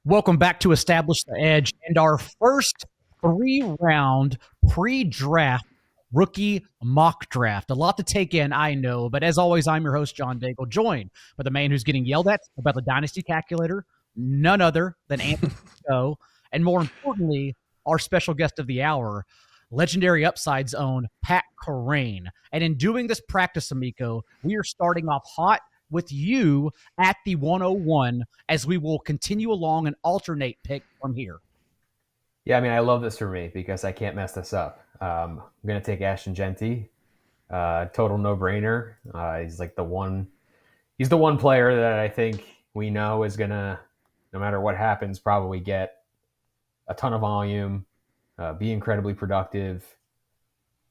Welcome back to Establish the Edge and our first 3-round pre-draft rookie mock draft. A lot to take in, I know, but as always, I'm your host, John Daigle, joined by the man who's getting yelled at about the Dynasty calculator, none other than Anthony Go, and more importantly, our special guest of the hour, legendary Upside's own Pat Carrain. And in doing this practice, Amico, we are starting off hot with you at the 101 as we will continue along and alternate pick from here. Yeah, I mean, I love this for me because I can't mess this up. I'm going to take Ashton Genty. Total no-brainer. He's like the one. He's the one player that I think we know is going to, no matter what happens, probably get a ton of volume, be incredibly productive,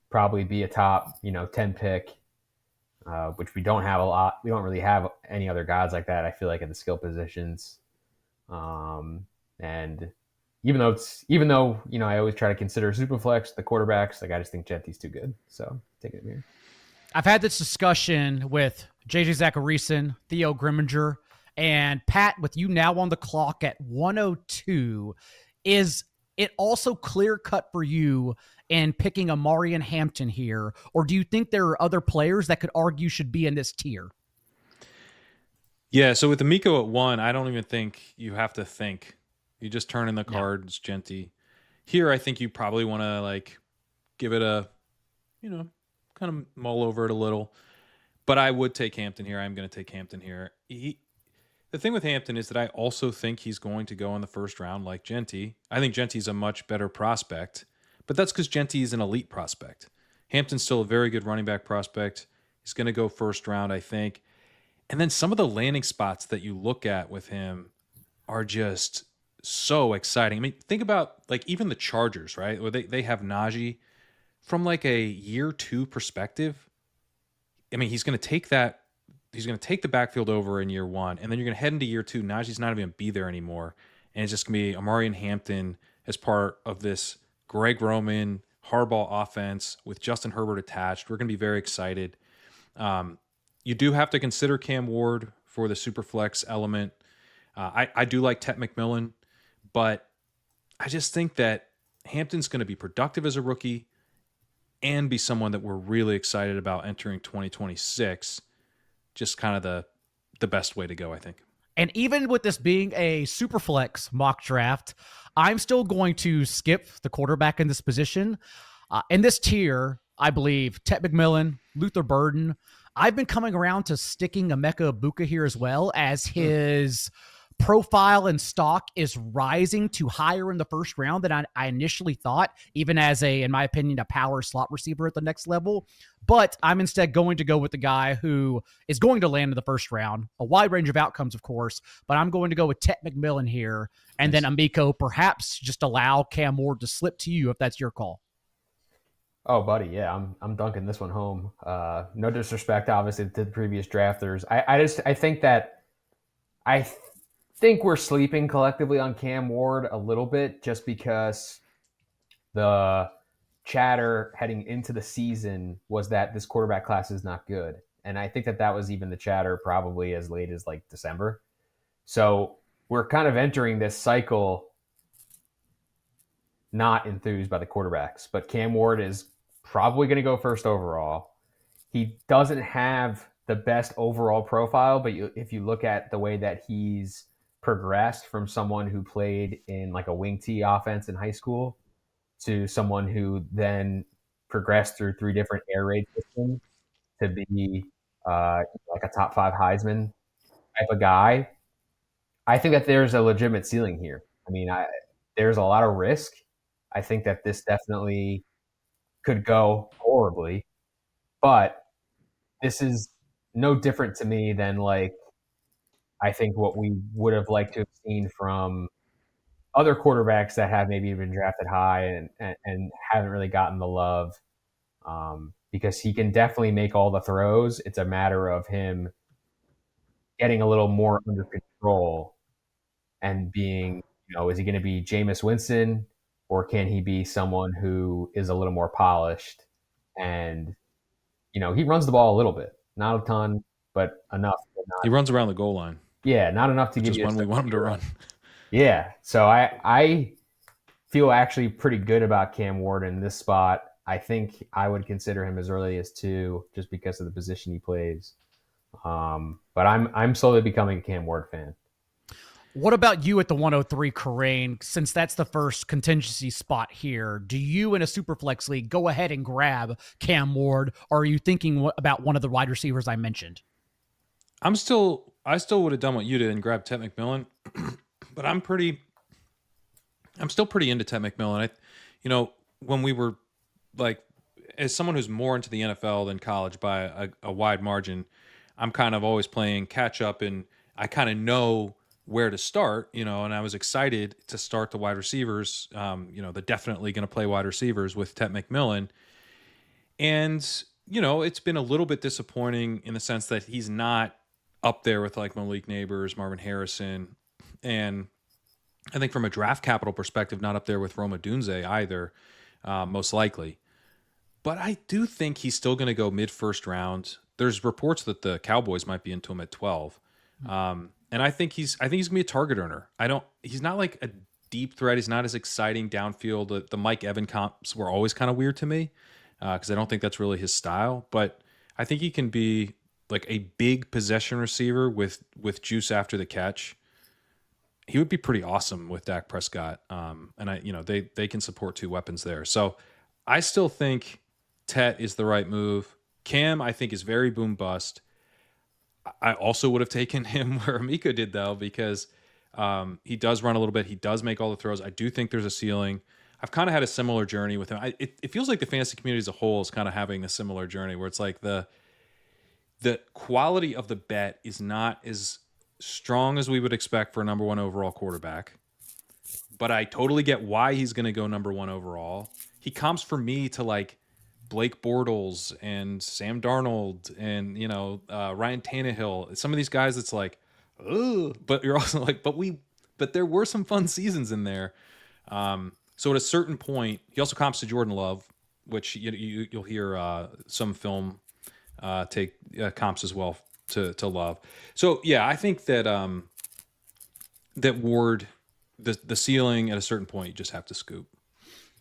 probably be a top 10 pick, which we don't have a lot. We don't really have any other guys like that, I feel like, at the skill positions. And even though I always try to consider Superflex the quarterbacks, like I just think Genty's too good. So taking it here. I've had this discussion with JJ Zacharyson, Theo Grimminger, and Pat, with you now on the clock at 102. Is it also clear cut for you in picking Amari and Hampton here, or do you think there are other players that could argue should be in this tier? Yeah, so with Amico at 1, I don't even think you have to think. You just turn in the cards, Genty. Here, I think you probably want to give it a, kind of mull over it a little. But I would take Hampton here. I'm going to take Hampton here. The thing with Hampton is that I also think he's going to go in the first round like Genty. I think Genty's a much better prospect, but that's because Genty is an elite prospect. Hampton's still a very good running back prospect. He's going to go first round, I think. And then some of the landing spots that you look at with him are just so exciting. I mean, think about even the Chargers, right? Where they have Najee. From a year 2 perspective, I mean, he's going to take the backfield over in year 1, and then you're going to head into year 2. Najee's not even going to be there anymore, and it's just going to be Amari and Hampton as part of this Greg Roman Harbaugh offense with Justin Herbert attached. We're going to be very excited. You do have to consider Cam Ward for the super flex element. I do like Tet McMillan, but I just think that Hampton's going to be productive as a rookie and be someone that we're really excited about entering 2026. Just kind of the best way to go, I think. And even with this being a Superflex mock draft, I'm still going to skip the quarterback in this position. In this tier, I believe Tet McMillan, Luther Burden. I've been coming around to sticking Emeka Ibuka here as well, as his profile and stock is rising to higher in the first round than I initially thought, even as in my opinion, a power slot receiver at the next level. But I'm instead going to go with the guy who is going to land in the first round. A wide range of outcomes, of course, but I'm going to go with Tet McMillan here. And then Amico, perhaps just allow Cam Ward to slip to you if that's your call. Oh, buddy, yeah, I'm dunking this one home. No disrespect, obviously, to the previous drafters. I think we're sleeping collectively on Cam Ward a little bit, just because the chatter heading into the season was that this quarterback class is not good. And I think that was even the chatter probably as late as December. So we're kind of entering this cycle not enthused by the quarterbacks, but Cam Ward is probably going to go first overall. He doesn't have the best overall profile, but if you look at the way that he's progressed from someone who played in a wing tee offense in high school to someone who then progressed through 3 different air raid systems to be a top 5 Heisman type of guy, I think that there's a legitimate ceiling here. I mean, there's a lot of risk. I think that this definitely could go horribly, but this is no different to me than I think what we would have liked to have seen from other quarterbacks that have maybe been drafted high and haven't really gotten the love, because he can definitely make all the throws. It's a matter of him getting a little more under control and being, is he going to be Jameis Winston, or can he be someone who is a little more polished? And, he runs the ball a little bit, not a ton, but enough. He runs around the goal line. Yeah, not enough to give you when we want him to run. Yeah. So I feel actually pretty good about Cam Ward in this spot. I think I would consider him as early as 2 just because of the position he plays. But I'm slowly becoming a Cam Ward fan. What about you at the 103, Corain? Since that's the first contingency spot here, do you in a Superflex league go ahead and grab Cam Ward, or are you thinking about one of the wide receivers I mentioned? I still would have done what you did and grabbed Ted McMillan, but I'm still pretty into Ted McMillan. When we were like, as someone who's more into the NFL than college by a wide margin, I'm kind of always playing catch up, and I kind of know where to start, and I was excited to start the wide receivers, the definitely going to play wide receivers with Ted McMillan. And, it's been a little bit disappointing in the sense that he's not up there with like Malik Neighbors, Marvin Harrison, and I think from a draft capital perspective, not up there with Roma Dunze either, most likely. But I do think he's still going to go mid-first round. There's reports that the Cowboys might be into him at 12. And I think he's going to be a target earner. He's not like a deep threat. He's not as exciting downfield. The Mike Evans comps were always kind of weird to me because I don't think that's really his style. But I think he can be like a big possession receiver with juice after the catch. He would be pretty awesome with Dak Prescott. And they can support 2 weapons there. So I still think Tet is the right move. Cam, I think, is very boom bust. I also would have taken him where Amico did, though, because he does run a little bit. He does make all the throws. I do think there's a ceiling. I've kind of had a similar journey with him. It feels like the fantasy community as a whole is kind of having a similar journey where it's like the quality of the bet is not as strong as we would expect for a number 1 overall quarterback. But I totally get why he's going to go number 1 overall. He comps for me to like Blake Bortles and Sam Darnold and Ryan Tannehill. Some of these guys, it's like, oh, but you're also like, but there were some fun seasons in there. So at a certain point, he also comps to Jordan Love, which you'll hear some film take comps as well to Love. So yeah, I think that that Ward, the ceiling at a certain point, you just have to scoop.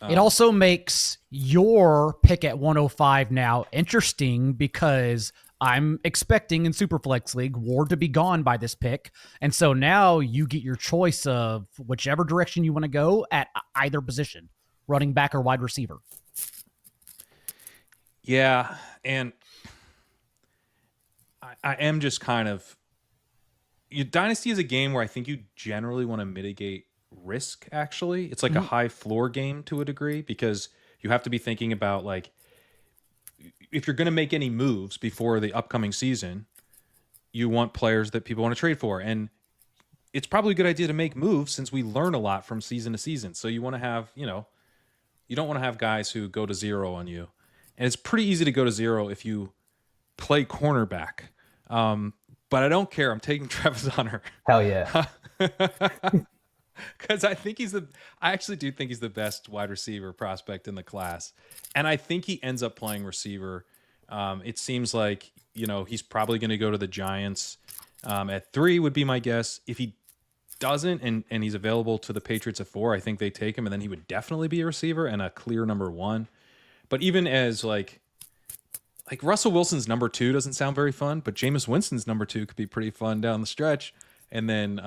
It also makes your pick at 105 now interesting because I'm expecting in Superflex League Ward to be gone by this pick. And so now you get your choice of whichever direction you want to go at either position, running back or wide receiver. Yeah, and I am just kind of... Dynasty is a game where I think you generally want to mitigate risk, actually. It's like a high floor game to a degree because you have to be thinking about, like, if you're going to make any moves before the upcoming season, you want players that people want to trade for. And it's probably a good idea to make moves since we learn a lot from season to season. So you want to have, you don't want to have guys who go to 0 on you. And it's pretty easy to go to 0 if you play cornerback. But I don't care. I'm taking Travis Hunter. Hell yeah. Because I actually do think he's the best wide receiver prospect in the class. And I think he ends up playing receiver. It seems like, he's probably going to go to the Giants. At 3 would be my guess. If he doesn't and he's available to the Patriots at 4, I think they take him, and then he would definitely be a receiver and a clear number 1. But even as like Russell Wilson's number 2 doesn't sound very fun, but Jameis Winston's number 2 could be pretty fun down the stretch. And then,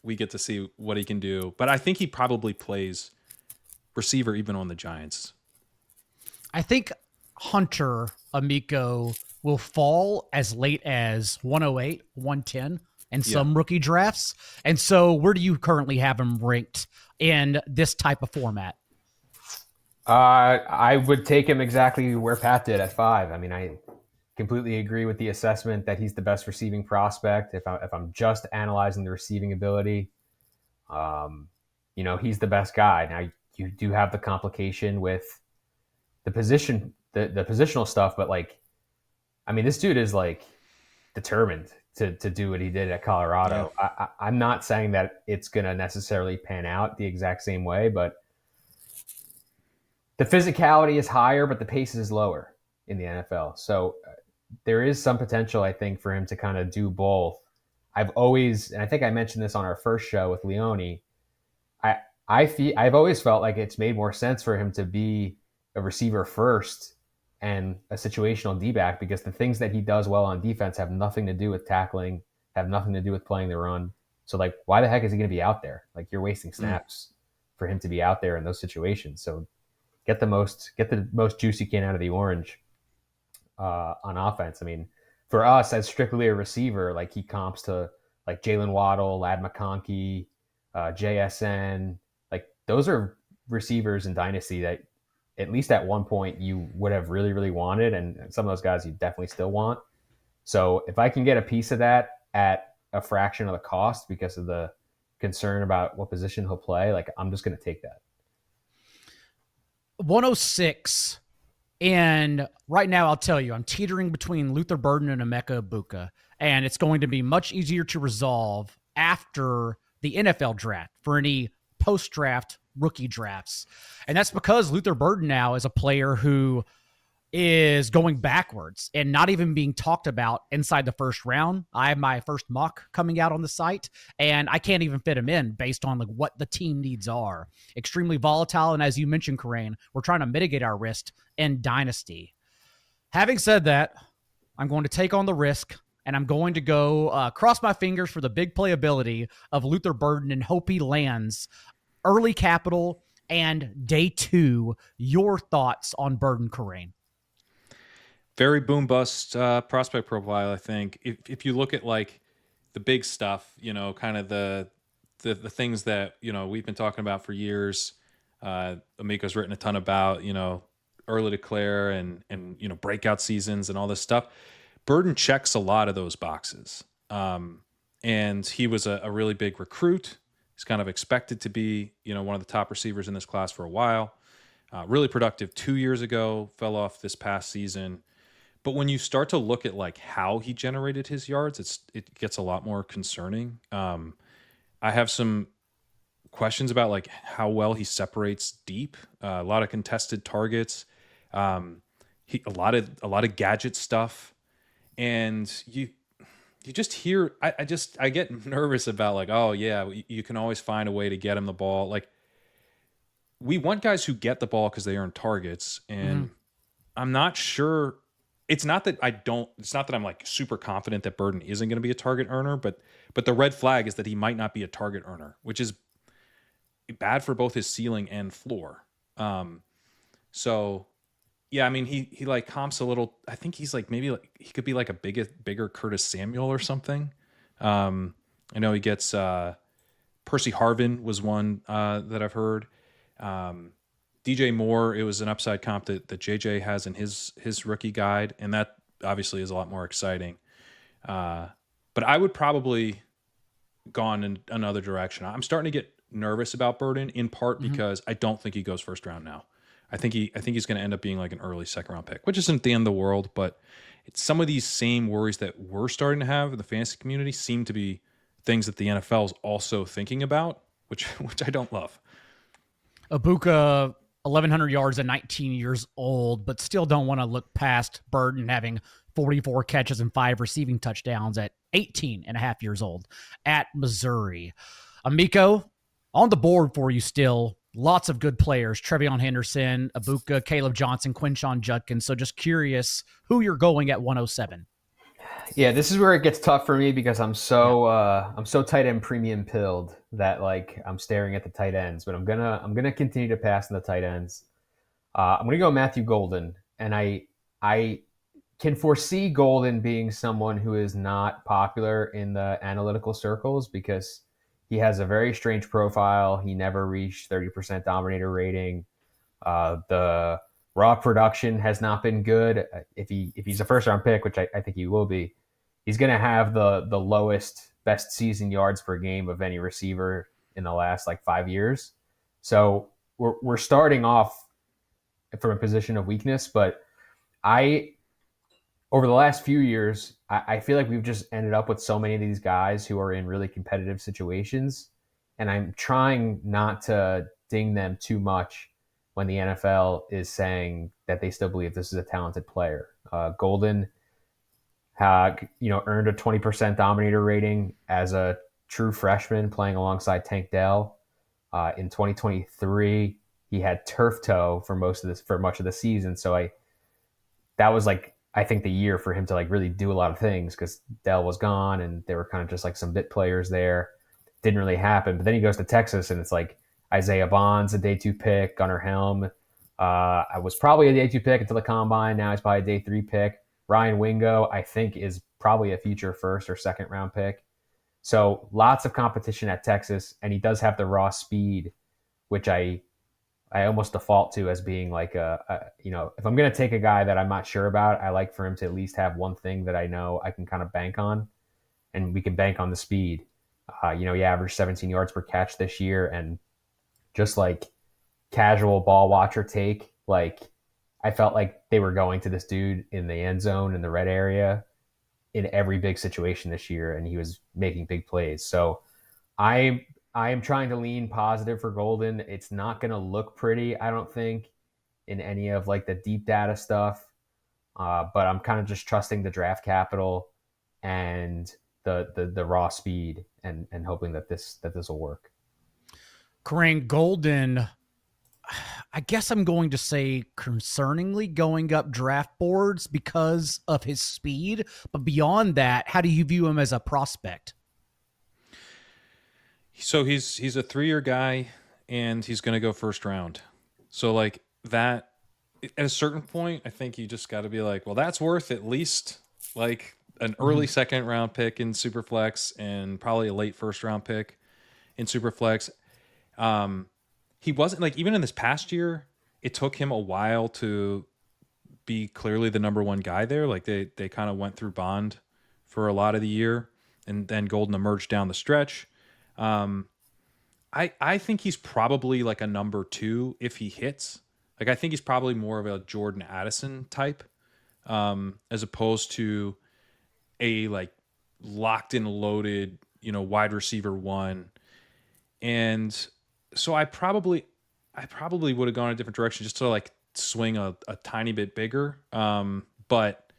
we get to see what he can do. But I think he probably plays receiver even on the Giants. I think Hunter, Amico, will fall as late as 108, 110 in some rookie drafts. And so where do you currently have him ranked in this type of format? I would take him exactly where Pat did at 5. I mean, I completely agree with the assessment that he's the best receiving prospect. If I'm just analyzing the receiving ability, he's the best guy. Now you do have the complication with the position, the positional stuff, but this dude is determined to do what he did at Colorado. Yeah. I'm not saying that it's going to necessarily pan out the exact same way, but the physicality is higher, but the pace is lower in the NFL. So there is some potential, I think, for him to kind of do both. I've always, and I think I mentioned this on our first show with Leone, I've always felt like it's made more sense for him to be a receiver first and a situational D-back, because the things that he does well on defense have nothing to do with tackling, have nothing to do with playing the run. So like, why the heck is he going to be out there? Like, you're wasting snaps for him to be out there in those situations. So get the most juice you can out of the orange on offense. I mean, for us as strictly a receiver, like he comps to like Jalen Waddle, Lad McConkey, JSN. Like those are receivers in Dynasty that at least at one point you would have really, really wanted. And some of those guys you definitely still want. So if I can get a piece of that at a fraction of the cost because of the concern about what position he'll play, like I'm just going to take that. 106. And right now, I'll tell you, I'm teetering between Luther Burden and Emeka Egbuka. And it's going to be much easier to resolve after the NFL draft for any post-draft rookie drafts. And that's because Luther Burden now is a player who is going backwards and not even being talked about inside the first round. I have my first mock coming out on the site, and I can't even fit him in based on like what the team needs are. Extremely volatile, and as you mentioned, Corain, we're trying to mitigate our risk in Dynasty. Having said that, I'm going to take on the risk, and I'm going to go cross my fingers for the big playability of Luther Burden and hope he lands early capital and day 2. Your thoughts on Burden, Corain? Very boom bust prospect profile, I think. If you look at like the big stuff, you know, kind of the things that, you know, we've been talking about for years, Amico's written a ton about, you know, early declare and you know, breakout seasons and all this stuff. Burden checks a lot of those boxes. And he was a really big recruit. He's kind of expected to be, you know, one of the top receivers in this class for a while. Really productive 2 years ago, fell off this past season. But when you start to look at like how he generated his yards, it gets a lot more concerning. I have some questions about like how well he separates deep, a lot of contested targets, a lot of gadget stuff, and you just hear. I get nervous about like, oh yeah, you can always find a way to get him the ball. Like we want guys who get the ball because they earn targets, and I'm not sure. It's not that I'm like super confident that Burden isn't going to be a target earner, but the red flag is that he might not be a target earner, which is bad for both his ceiling and floor. So yeah, I mean, he like comps a little, I think he's like, maybe like he could be like a bigger Curtis Samuel or something. I know he gets, Percy Harvin was one, that I've heard. DJ Moore, it was an upside comp that JJ has in his rookie guide, and that obviously is a lot more exciting. But I would probably gone in another direction. I'm starting to get nervous about Burden, in part because I don't think he goes first round now. I think he's going to end up being like an early second round pick, which isn't the end of the world, but it's some of these same worries that we're starting to have in the fantasy community seem to be things that the NFL is also thinking about, which I don't love. Egbuka, 1,100 yards at 19 years old, but still don't want to look past Burden having 44 catches and 5 receiving touchdowns at 18 and a half years old at Missouri. Amico, on the board for you still. Lots of good players. Trevion Henderson, Egbuka, Caleb Johnson, Quinshon Judkins. So just curious who you're going at 107. Yeah, this is where it gets tough for me because I'm so tight end premium pilled that like I'm staring at the tight ends, but I'm gonna continue to pass on the tight ends. I'm gonna go Matthew Golden, and I can foresee Golden being someone who is not popular in the analytical circles because he has a very strange profile. He never reached 30% dominator rating. The raw production has not been good. If he's a first round pick, which I think he will be, he's going to have the lowest best season yards per game of any receiver in the last like 5 years. So we're starting off from a position of weakness, but over the last few years, I feel like we've just ended up with so many of these guys who are in really competitive situations, and I'm trying not to ding them too much when the NFL is saying that they still believe this is a talented player. Golden Earned a 20% dominator rating as a true freshman playing alongside Tank Dell. In 2023, he had turf toe for much of the season. So that was like, I think, the year for him to like really do a lot of things, because Dell was gone and they were kind of just like some bit players there. Didn't really happen. But then he goes to Texas and it's like Isaiah Bonds, a day 2 pick, Gunnar Helm. I was probably a day 2 pick until the combine. Now he's probably a day 3 pick. Ryan Wingo, I think, is probably a future first or second round pick. So lots of competition at Texas, and he does have the raw speed, which I almost default to as being like if I'm going to take a guy that I'm not sure about, I like for him to at least have one thing that I know I can kind of bank on, and we can bank on the speed. He averaged 17 yards per catch this year, and just like casual ball watcher take, like I felt like they were going to this dude in the end zone in the red area in every big situation this year, and he was making big plays. So I am trying to lean positive for Golden. It's not going to look pretty, I don't think, in any of like the deep data stuff. But I'm kind of just trusting the draft capital and the raw speed and hoping that this will work. Corinne, Golden, I guess I'm going to say concerningly going up draft boards because of his speed. But beyond that, how do you view him as a prospect? So he's a 3-year guy, and he's going to go first round. So like that, at a certain point, I think you just got to be like, well, that's worth at least like an early second round pick in Superflex and probably a late first round pick in Superflex. He wasn't like, even in this past year, it took him a while to be clearly the number one guy there. Like they kind of went through Bond for a lot of the year, and then Golden emerged down the stretch. I think he's probably like a number 2 if he hits. Like I think he's probably more of a Jordan Addison type, as opposed to a like locked and loaded, wide receiver 1. And so I probably would have gone a different direction just to like swing a tiny bit bigger. But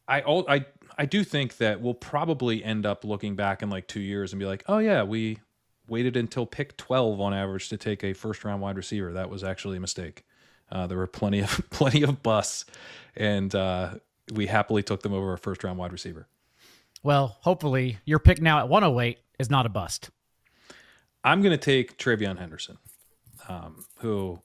I do think that we'll probably end up looking back in like 2 years and be like, oh yeah, we waited until pick 12 on average to take a first round wide receiver. That was actually a mistake. There were plenty of busts, and we happily took them over a first round wide receiver. Well, hopefully your pick now at 108 is not a bust. I'm going to take TreVeyon Henderson, who,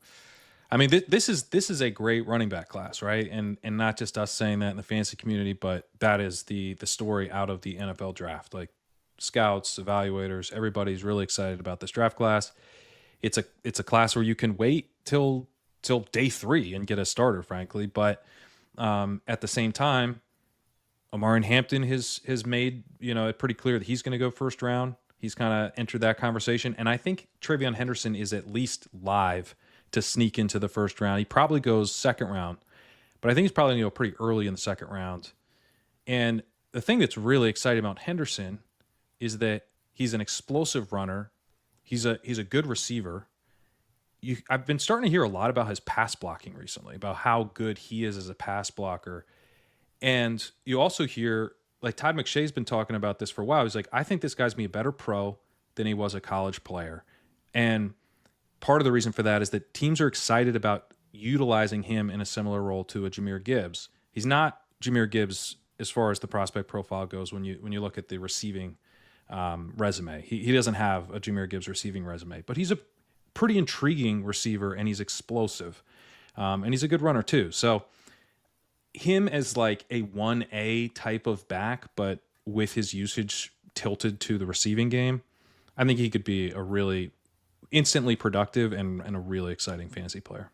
I mean, this is a great running back class, right? And not just us saying that in the fantasy community, but that is the story out of the NFL draft. Like scouts, evaluators, everybody's really excited about this draft class. It's a class where you can wait till day 3 and get a starter, frankly. But at the same time, Omarion Hampton has made it pretty clear that he's going to go first round. He's kind of entered that conversation. And I think TreVeyon Henderson is at least live to sneak into the first round. He probably goes second round, but I think he's probably going to go pretty early in the second round. And the thing that's really exciting about Henderson is that he's an explosive runner. He's a good receiver. I've been starting to hear a lot about his pass blocking recently, about how good he is as a pass blocker. And you also hear, like Todd McShay's been talking about this for a while. He's like, I think this guy's going to be a better pro than he was a college player. And part of the reason for that is that teams are excited about utilizing him in a similar role to a Jahmyr Gibbs. He's not Jahmyr Gibbs as far as the prospect profile goes when you look at the receiving resume. He doesn't have a Jahmyr Gibbs receiving resume, but he's a pretty intriguing receiver, and he's explosive. And he's a good runner too. So him as like a 1A type of back, but with his usage tilted to the receiving game, I think he could be a really instantly productive and a really exciting fantasy player.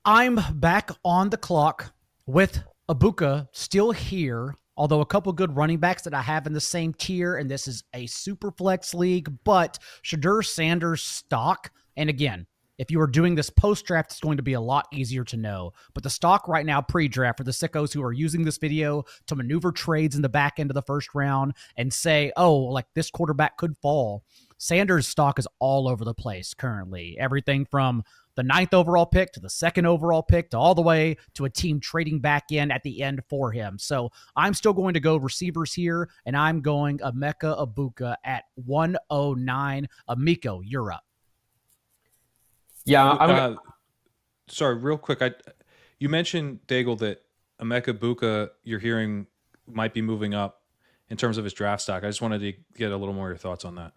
I'm back on the clock with Abuka still here, although a couple good running backs that I have in the same tier, and this is a super flex league, but Shadur Sanders stock, and again, if you are doing this post-draft, it's going to be a lot easier to know. But the stock right now, pre-draft, for the sickos who are using this video to maneuver trades in the back end of the first round and say, oh, like this quarterback could fall. Sanders' stock is all over the place currently. Everything from the 9th overall pick to the 2nd overall pick to all the way to a team trading back in at the end for him. So I'm still going to go receivers here, and I'm going Emeka Egbuka at 109. Amico, you're up. Yeah, sorry, real quick. You mentioned, Daigle, that Emeka Egbuka, you're hearing, might be moving up in terms of his draft stock. I just wanted to get a little more of your thoughts on that.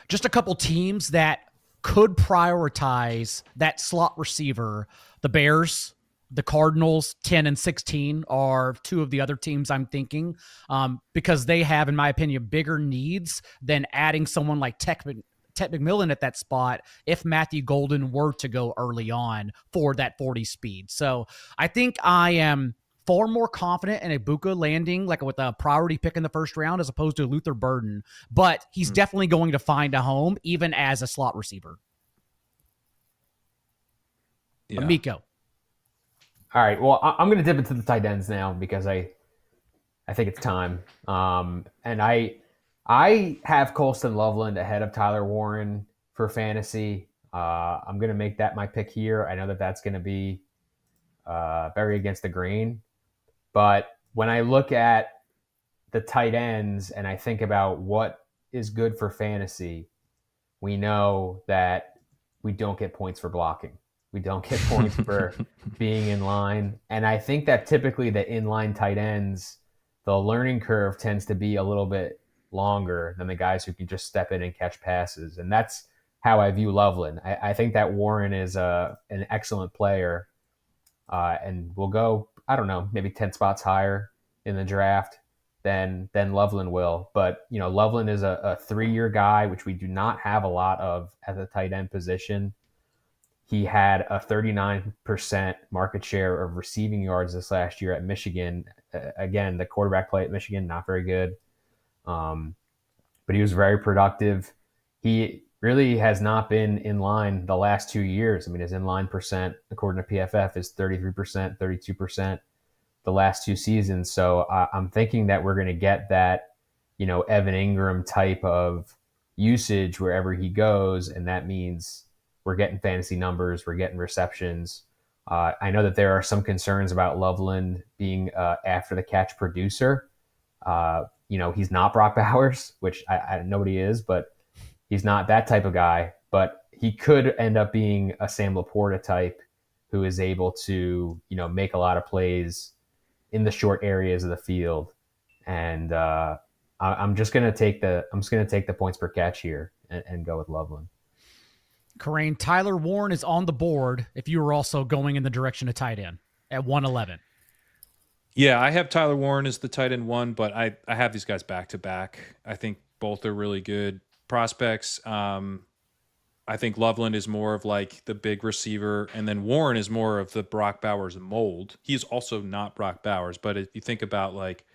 Just a couple teams that could prioritize that slot receiver. The Bears, the Cardinals, 10 and 16 are two of the other teams I'm thinking, because they have, in my opinion, bigger needs than adding someone like Ted McMillan at that spot if Matthew Golden were to go early on for that 40 speed. So I think I am far more confident in Egbuka landing like with a priority pick in the first round as opposed to Luther Burden, but he's definitely going to find a home even as a slot receiver. Yeah. Amico. All right. Well, I'm going to dip into the tight ends now because I think it's time. And I have Colston Loveland ahead of Tyler Warren for fantasy. I'm going to make that my pick here. I know that that's going to be very against the grain. But when I look at the tight ends and I think about what is good for fantasy, we know that we don't get points for blocking. We don't get points for being in line. And I think that typically the inline tight ends, the learning curve tends to be a little bit longer than the guys who can just step in and catch passes. And that's how I view Loveland. I think that Warren is an excellent player and will go, I don't know, maybe 10 spots higher in the draft than Loveland will. But, you know, Loveland is a 3-year guy, which we do not have a lot of at the tight end position. He had a 39% market share of receiving yards this last year at Michigan. Again, the quarterback play at Michigan, not very good. But he was very productive. He really has not been in line the last 2 years. I mean, his in-line percent, according to PFF, is 33%, 32% the last 2 seasons. So I'm thinking that we're going to get that, you know, Evan Ingram type of usage wherever he goes, and that means we're getting fantasy numbers, we're getting receptions. I know that there are some concerns about Loveland being after the catch producer. You know, he's not Brock Bowers, which I nobody is, but he's not that type of guy. But he could end up being a Sam Laporta type who is able to, you know, make a lot of plays in the short areas of the field. And I'm just gonna take the points per catch here and go with Loveland. Corain, Tyler Warren is on the board if you were also going in the direction of tight end at 111. Yeah, I have Tyler Warren as the tight end 1, but I have these guys back to back. I think both are really good prospects. I think Loveland is more of like the big receiver, and then Warren is more of the Brock Bowers mold. He's also not Brock Bowers, but if you think about like,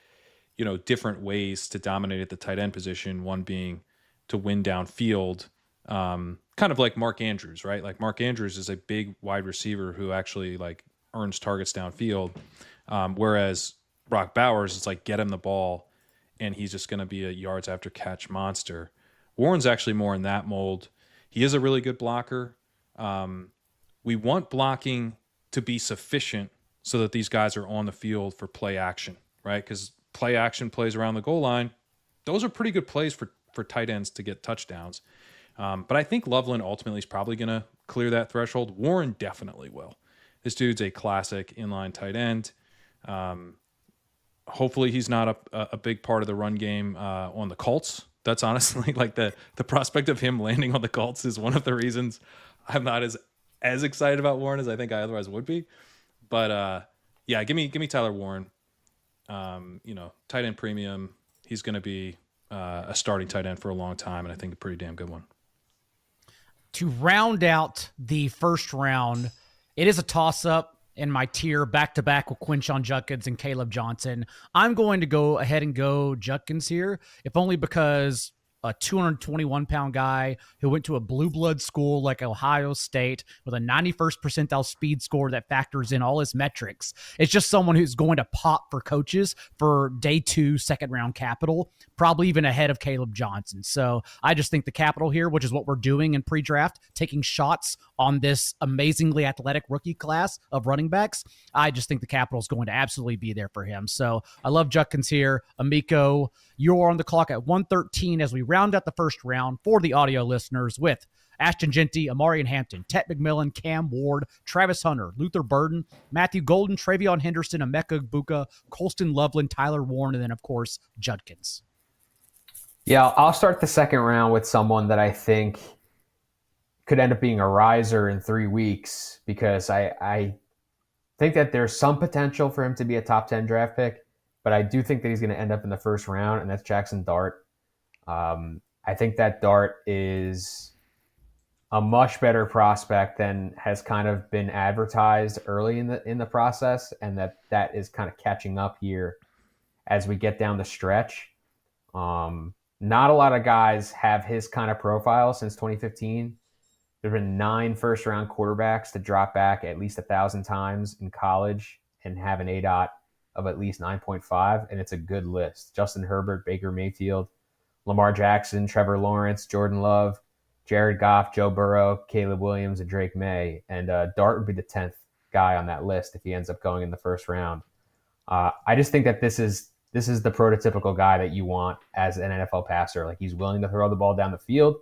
you know, different ways to dominate at the tight end position, one being to win downfield, kind of like Mark Andrews, right? Like Mark Andrews is a big wide receiver who actually like earns targets downfield. Whereas Brock Bowers, it's like get him the ball and he's just going to be a yards after catch monster. Warren's actually more in that mold. He is a really good blocker. We want blocking to be sufficient so that these guys are on the field for play action, right? Because play action plays around the goal line, those are pretty good plays for tight ends to get touchdowns. But I think Loveland ultimately is probably going to clear that threshold. Warren definitely will. This dude's a classic inline tight end. Hopefully he's not a big part of the run game on the Colts. That's honestly like the prospect of him landing on the Colts is one of the reasons I'm not as excited about Warren as I think I otherwise would be. But yeah, give me Tyler Warren. You know, tight end premium. He's going to be a starting tight end for a long time, and I think a pretty damn good one. To round out the first round, it is a toss-up in my tier back-to-back with Quinshon Judkins and Caleb Johnson. I'm going to go ahead and go Judkins here, if only because a 221-pound guy who went to a blue blood school like Ohio State with a 91st percentile speed score that factors in all his metrics. It's just someone who's going to pop for coaches for day 2 second-round capital probably even ahead of Caleb Johnson. So I just think the capital here, which is what we're doing in pre-draft, taking shots on this amazingly athletic rookie class of running backs, I just think the capital is going to absolutely be there for him. So I love Judkins here. Amico, you're on the clock at 113 as we round out the first round for the audio listeners with Ashton Genty, Amarian Hampton, Tet McMillan, Cam Ward, Travis Hunter, Luther Burden, Matthew Golden, Travion Henderson, Emeka Egbuka, Colston Loveland, Tyler Warren, and then, of course, Judkins. Yeah, I'll start the second round with someone that I think could end up being a riser in 3 weeks, because I think that there's some potential for him to be a top 10 draft pick, but I do think that he's going to end up in the first round, and that's Jackson Dart. I think that Dart is a much better prospect than has kind of been advertised early in the process, and that is kind of catching up here as we get down the stretch. Not a lot of guys have his kind of profile since 2015. There have been 9 first-round quarterbacks to drop back at least 1,000 times in college and have an ADOT of at least 9.5, and it's a good list. Justin Herbert, Baker Mayfield, Lamar Jackson, Trevor Lawrence, Jordan Love, Jared Goff, Joe Burrow, Caleb Williams, and Drake May. And Dart would be the 10th guy on that list if he ends up going in the first round. I just think that this is the prototypical guy that you want as an NFL passer. Like, he's willing to throw the ball down the field.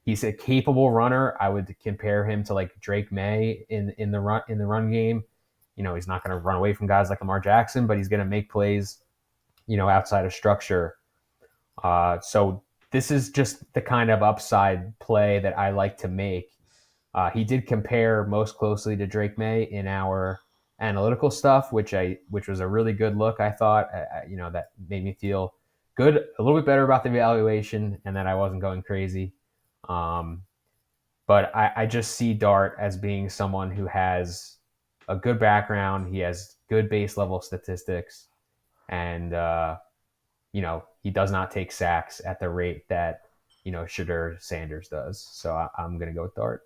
He's a capable runner. I would compare him to like Drake May in the run game. You know, he's not going to run away from guys like Lamar Jackson, but he's going to make plays, outside of structure. So this is just the kind of upside play that I like to make. He did compare most closely to Drake May in our analytical stuff, which was a really good look. I thought, that made me feel good, a little bit better about the evaluation, and that I wasn't going crazy. But I just see Dart as being someone who has a good background. He has good base level statistics, and he does not take sacks at the rate that Shedeur Sanders does. So I'm going to go with Dart.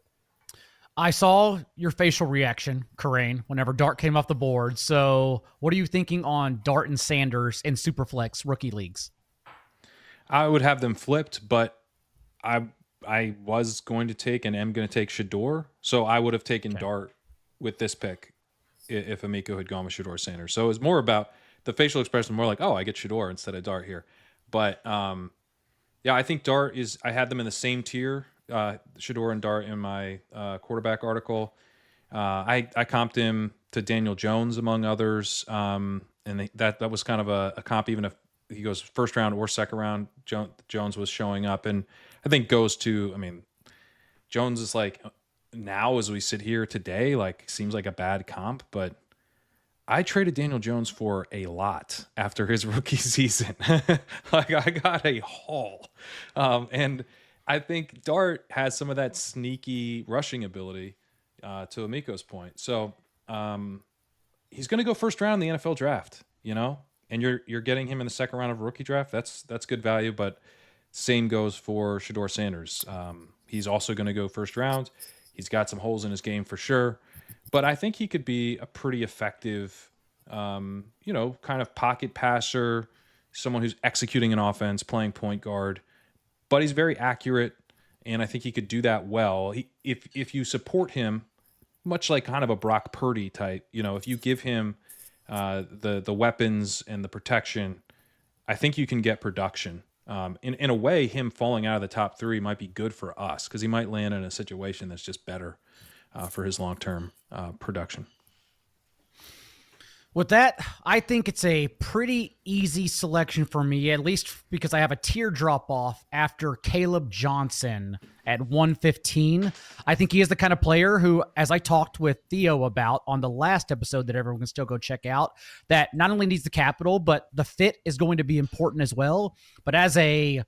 I saw your facial reaction, Karain, whenever Dart came off the board. So what are you thinking on Dart and Sanders in Superflex rookie leagues? I would have them flipped, but I was going to take and am going to take Shedeur. So I would have taken Dart with this pick if Amico had gone with Shedeur Sanders. So it's more about the facial expression, more like, oh, I get Shedeur instead of Dart here. But I think Dart is, I had them in the same tier, Shedeur and Dart in my quarterback article. I comped him to Daniel Jones, among others. And that was kind of a comp, even if he goes first round or second round, Jones was showing up. And I think Jones is like, now as we sit here today, like, seems like a bad comp, but I traded Daniel Jones for a lot after his rookie season. Like, I got a haul. And I think Dart has some of that sneaky rushing ability, to Amico's point. So he's going to go first round in the NFL draft, and you're getting him in the second round of a rookie draft. That's good value, but same goes for Shedeur Sanders. He's also going to go first round. He's got some holes in his game for sure, but I think he could be a pretty effective, kind of pocket passer, someone who's executing an offense, playing point guard, but he's very accurate, and I think he could do that well. If you support him, much like kind of a Brock Purdy type, if you give him the weapons and the protection, I think you can get production. In a way, him falling out of the top 3 might be good for us because he might land in a situation that's just better for his long-term production. With that, I think it's a pretty easy selection for me, at least because I have a tier drop off after Caleb Johnson at 115. I think he is the kind of player who, as I talked with Theo about on the last episode that everyone can still go check out, that not only needs the capital, but the fit is going to be important as well. But as a,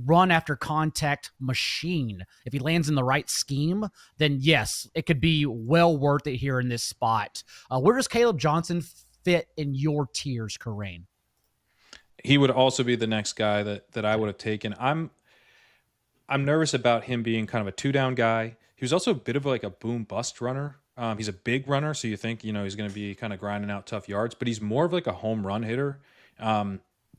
run after contact machine, if he lands in the right scheme, then yes, it could be well worth it here in this spot. Where does Caleb Johnson fit in your tiers, Karain? He would also be the next guy that I would have taken. I'm nervous about him being kind of a 2-down guy. He was also a bit of like a boom bust runner. He's a big runner, so you think he's going to be kind of grinding out tough yards, but he's more of like a home run hitter.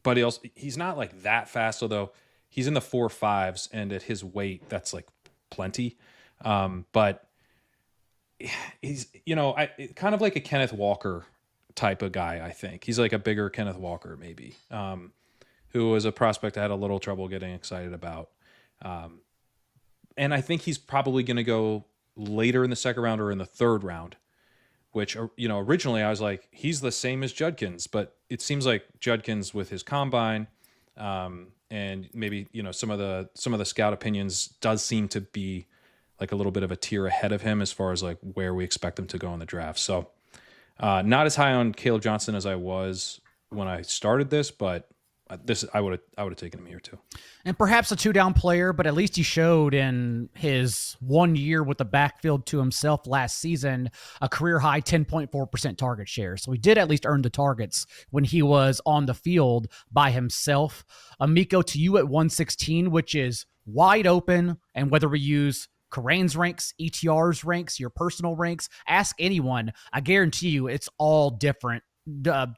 but he's not like that fast, although he's in the 4.5s, and at his weight, that's like plenty. But he's, kind of like a Kenneth Walker type of guy. I think he's like a bigger Kenneth Walker, maybe, who was a prospect I had a little trouble getting excited about. And I think he's probably going to go later in the second round or in the third round, which, originally I was like, he's the same as Judkins, but it seems like Judkins with his combine, and maybe, some of the scout opinions does seem to be like a little bit of a tier ahead of him as far as like where we expect him to go in the draft. So not as high on Caleb Johnson as I was when I started this, but I would have taken him here too. And perhaps a 2-down player, but at least he showed in his 1 year with the backfield to himself last season a career high 10.4% target share. So he did at least earn the targets when he was on the field by himself. Amico, to you at 116, which is wide open. And whether we use Karane's ranks, ETR's ranks, your personal ranks, ask anyone, I guarantee you it's all different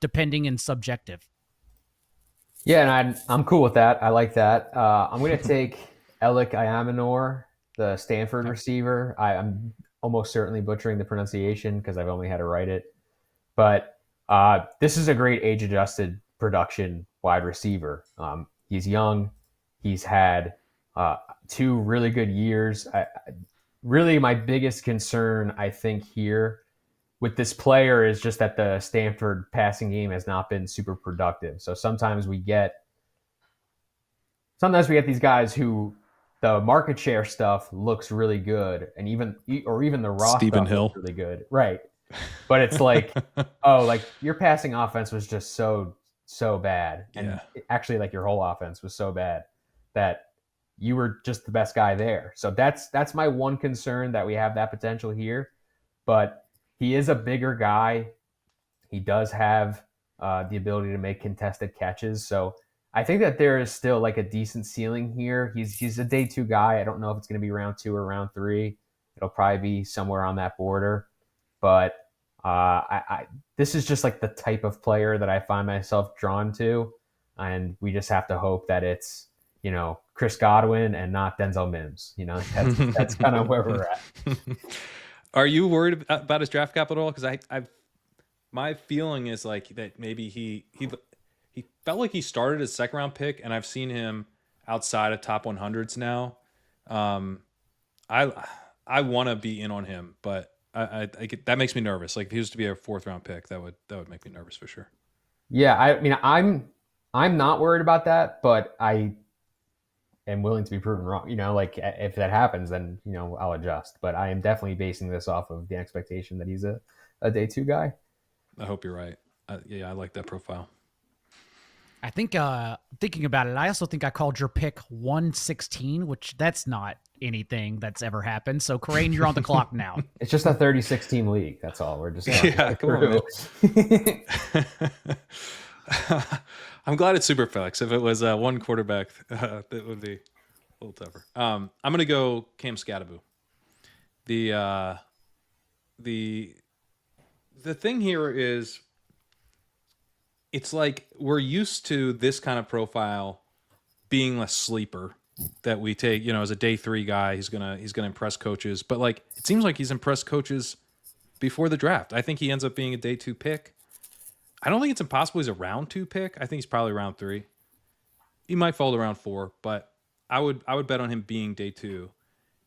depending and subjective. Yeah, and I'm cool with that. I like that. I'm going to take Elik Ayamanor, the Stanford receiver. I'm almost certainly butchering the pronunciation because I've only had to write it. But this is a great age-adjusted production wide receiver. He's young. He's had 2 really good years. Really, my biggest concern, I think, here with this player is just that the Stanford passing game has not been super productive. So sometimes we get these guys who the market share stuff looks really good, and even the raw Stephen stuff Hill looks really good, right? But it's like, like your passing offense was just so bad, and actually, like your whole offense was so bad that you were just the best guy there. So that's my one concern, that we have that potential here, but he is a bigger guy. He does have the ability to make contested catches. So I think that there is still like a decent ceiling here. He's a day 2 guy. I don't know if it's going to be round 2 or round 3. It'll probably be somewhere on that border. But this is just like the type of player that I find myself drawn to. And we just have to hope that it's, Chris Godwin and not Denzel Mims. That's kind of where we're at. Are you worried about his draft capital? Because my feeling is like that maybe he felt like he started as second round pick, and I've seen him outside of top 100s now. I want to be in on him, but that makes me nervous. Like if he was to be a 4th round pick, that would make me nervous for sure. Yeah, I mean, I'm not worried about that, but I am willing to be proven wrong. Like if that happens, then I'll adjust. But I am definitely basing this off of the expectation that he's a day 2 guy. I hope you're right. I like that profile. I think thinking about it, I also think I called your pick 116, which that's not anything that's ever happened. So Karane, you're on the clock now. It's just a 36-team league. That's all. We're just come on, man. I'm glad it's Superflex. If it was one quarterback, that would be a little tougher. I'm going to go Cam Scattaboo. The thing here is, it's like we're used to this kind of profile being a sleeper that we take, as a day 3 guy. He's gonna impress coaches, but like it seems like he's impressed coaches before the draft. I think he ends up being a day 2 pick. I don't think it's impossible he's a round 2 pick. I think he's probably round 3. He might fall to round 4, but I would bet on him being day 2.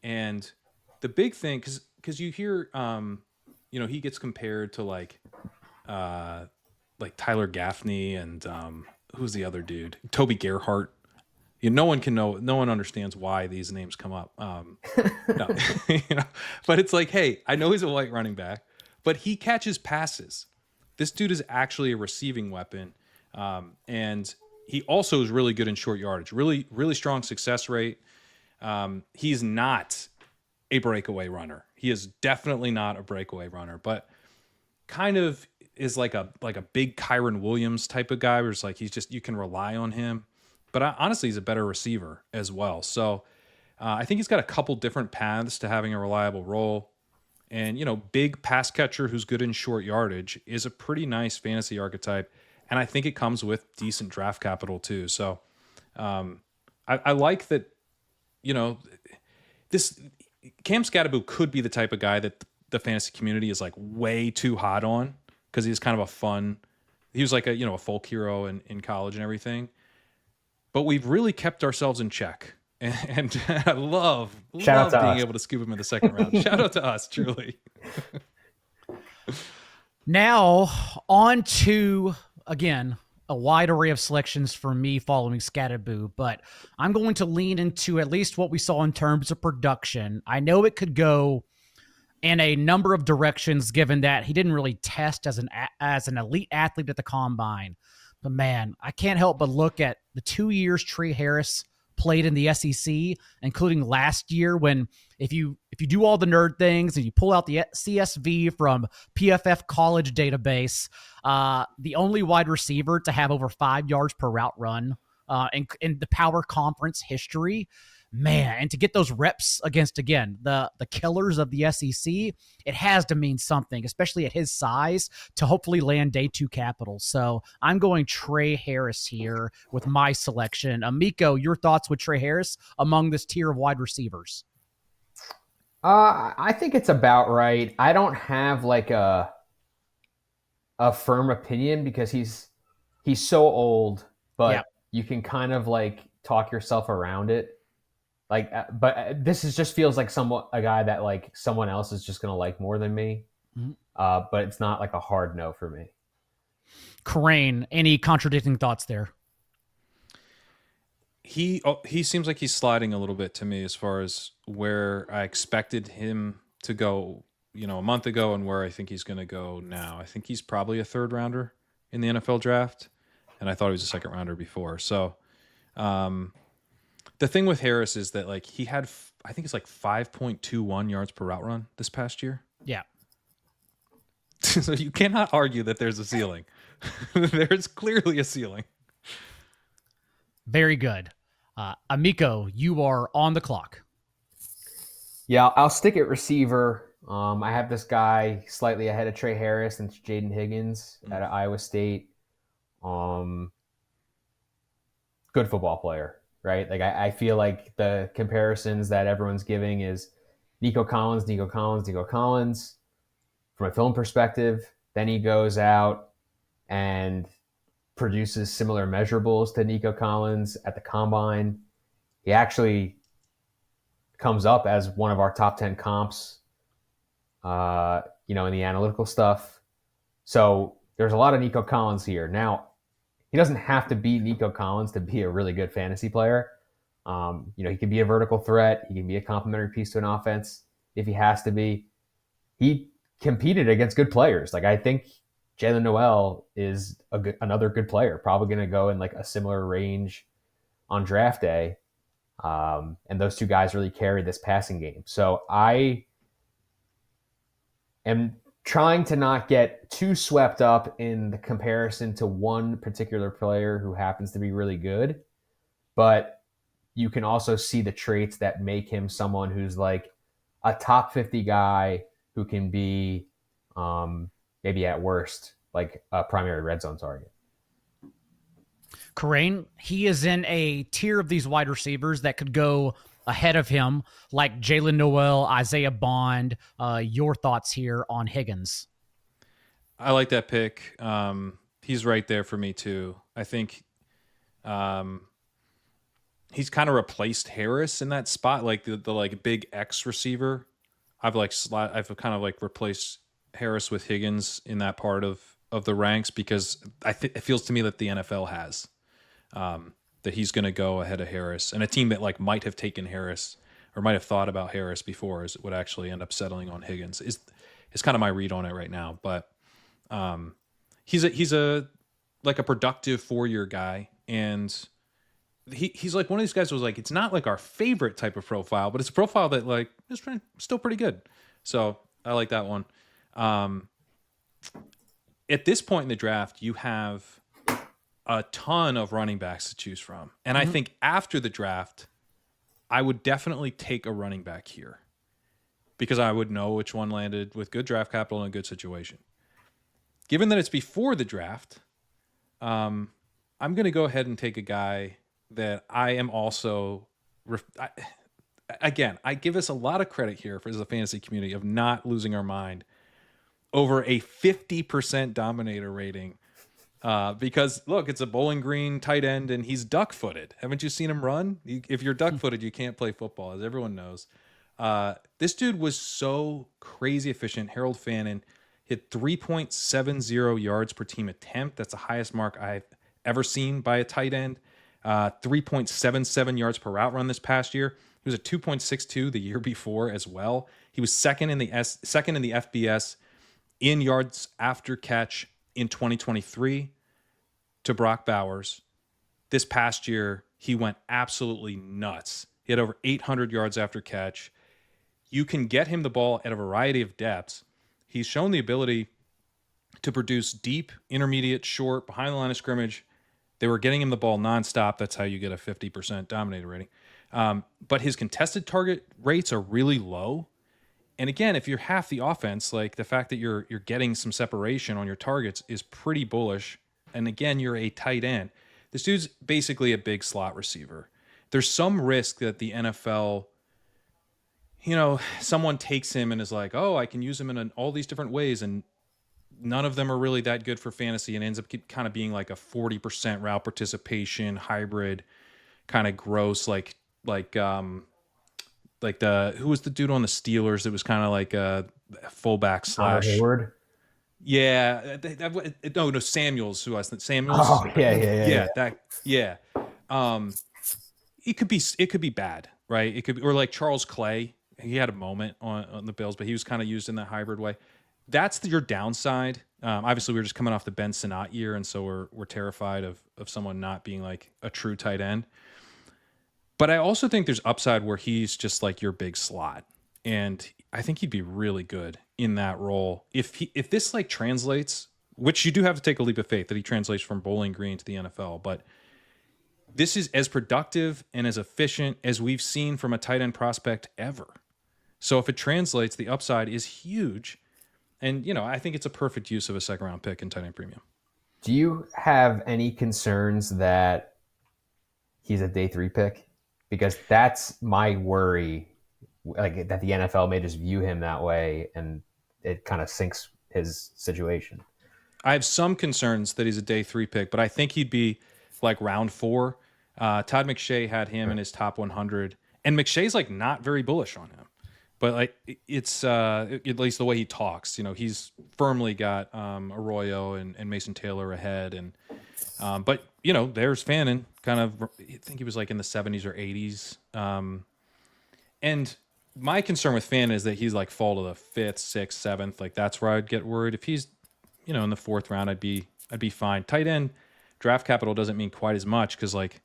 And the big thing, because you hear, he gets compared to like Tyler Gaffney and who's the other dude? Toby Gerhart. No one understands why these names come up. No, but it's like, hey, I know he's a white running back, but he catches passes. This dude is actually a receiving weapon. And he also is really good in short yardage, really, really strong success rate. He's not a breakaway runner. He is definitely not a breakaway runner, but kind of is like a big Kyron Williams type of guy where it's like, you can rely on him, but honestly, he's a better receiver as well. So I think he's got a couple different paths to having a reliable role. And, big pass catcher who's good in short yardage is a pretty nice fantasy archetype. And I think it comes with decent draft capital too. So I like that, this Cam Scatterboo could be the type of guy that the fantasy community is like way too hot on, because he's kind of he was like a folk hero in college and everything. But we've really kept ourselves in check. And I love being able to scoop him in the second round. Shout out to us, truly. Now, on to, again, a wide array of selections for me following Scatterboo, but I'm going to lean into at least what we saw in terms of production. I know it could go in a number of directions, given that he didn't really test as an elite athlete at the combine. But man, I can't help but look at the 2 years Trey Harris played in the SEC, including last year, when if you do all the nerd things and you pull out the CSV from PFF college database, the only wide receiver to have over 5 yards per route run in the power conference history. Man, and to get those reps against, again, the killers of the SEC, it has to mean something, especially at his size, to hopefully land day 2 capital. So I'm going Trey Harris here with my selection. Amico, your thoughts with Trey Harris among this tier of wide receivers? I think it's about right. I don't have like a firm opinion, because he's so old, but you can kind of like talk yourself around it. Like, but this just feels like a guy that like someone else is just gonna like more than me. Mm-hmm. But it's not like a hard no for me. Crane, any contradicting thoughts there? He seems like he's sliding a little bit to me as far as where I expected him to go, a month ago, and where I think he's going to go now. I think he's probably a 3rd rounder in the NFL draft, and I thought he was a 2nd rounder before. So, the thing with Harris is that like he had, I think it's like 5.21 yards per route run this past year. Yeah. So you cannot argue that there's a ceiling. There's clearly a ceiling. Very good. Amico, you are on the clock. Yeah, I'll stick at receiver. I have this guy slightly ahead of Trey Harris, and it's Jaden Higgins out of Iowa State. Good football player, right? Like I feel like the comparisons that everyone's giving is Nico Collins. From a film perspective, then he goes out and produces similar measurables to Nico Collins at the combine. He actually comes up as one of our top 10 comps, in the analytical stuff. So there's a lot of Nico Collins here. Now, he doesn't have to be Nico Collins to be a really good fantasy player. He can be a vertical threat. He can be a complementary piece to an offense if he has to be. He competed against good players. Like, I think Jalen Noel is another good player, probably going to go in like a similar range on draft day. And those two guys really carry this passing game. So I am trying to not get too swept up in the comparison to one particular player who happens to be really good, but you can also see the traits that make him someone who's like a top 50 guy who can be maybe at worst like a primary red zone target. Corain, he is in a tier of these wide receivers that could go ahead of him, like Jalen Noel, Isaiah Bond. Your thoughts here on Higgins? I like that pick. He's right there for me too. I think he's kind of replaced Harris in that spot, like the like big X receiver. I've kind of like replaced Harris with Higgins in that part of the ranks, because it feels to me that the NFL has that he's going to go ahead of Harris, and a team that like might have taken Harris or might have thought about Harris before would actually end up settling on Higgins is kind of my read on it right now. But he's a like a productive 4-year guy, and he's like one of these guys who was like, it's not like our favorite type of profile, but it's a profile that like is still pretty good. So I like that one. At this point in the draft, you have a ton of running backs to choose from. And I think after the draft, I would definitely take a running back here, because I would know which one landed with good draft capital in a good situation. Given that it's before the draft, I'm going to go ahead and take a guy that I am also. I give us a lot of credit here for the fantasy community of not losing our mind over a 50% dominator rating. Because look, it's a Bowling Green tight end and he's duck-footed. Haven't you seen him run? If you're duck-footed, you can't play football, as everyone knows. This dude was so crazy efficient. Harold Fannin hit 3.70 yards per team attempt. That's the highest mark I've ever seen by a tight end. 3.77 yards per route run this past year. He was at 2.62 the year before as well. He was second in the FBS in yards after catch in 2023 to Brock Bowers. This past year, he went absolutely nuts. He had over 800 yards after catch. You can get him the ball at a variety of depths. He's shown the ability to produce deep, intermediate, short, behind the line of scrimmage. They were getting him the ball nonstop. That's how you get a 50% dominator rating. But his contested target rates are really low. And again, if you're half the offense, like the fact that you're getting some separation on your targets is pretty bullish. And again, you're a tight end. This dude's basically a big slot receiver. There's some risk that the NFL, someone takes him and is like, oh, I can use him in all these different ways. And none of them are really that good for fantasy and ends up kind of being like a 40% route participation hybrid, kind of gross, like who was the dude on the Steelers that was kind of like a fullback slash Hayward? Yeah, no, Samuels, who I said Samuels. Oh, yeah. It could be bad, right? It could be, or like Charles Clay. He had a moment on the Bills, but he was kind of used in that hybrid way. That's your downside. Obviously, we were just coming off the Ben Sinnott year, and so we're terrified of someone not being like a true tight end. But I also think there's upside where he's just like your big slot, and I think he'd be really good in that role. If this like translates, which you do have to take a leap of faith that he translates from Bowling Green to the NFL, but this is as productive and as efficient as we've seen from a tight end prospect ever. So if it translates, the upside is huge. And, I think it's a perfect use of a second round pick in tight end premium. Do you have any concerns that he's a day 3 pick? Because that's my worry, like that the NFL may just view him that way and it kind of sinks his situation. I have some concerns that he's a day 3 pick, but I think he'd be like round 4. Todd McShay had him in his top 100, and McShay's like not very bullish on him. But like it's at least the way he talks, he's firmly got Arroyo and Mason Taylor ahead, and but there's Fannin, kind of. I think he was like in the 70s or 80s. And my concern with Fannin is that he's like fall to the 5th, 6th, 7th. Like that's where I'd get worried. If he's in the 4th round, I'd be fine. Tight end draft capital doesn't mean quite as much because like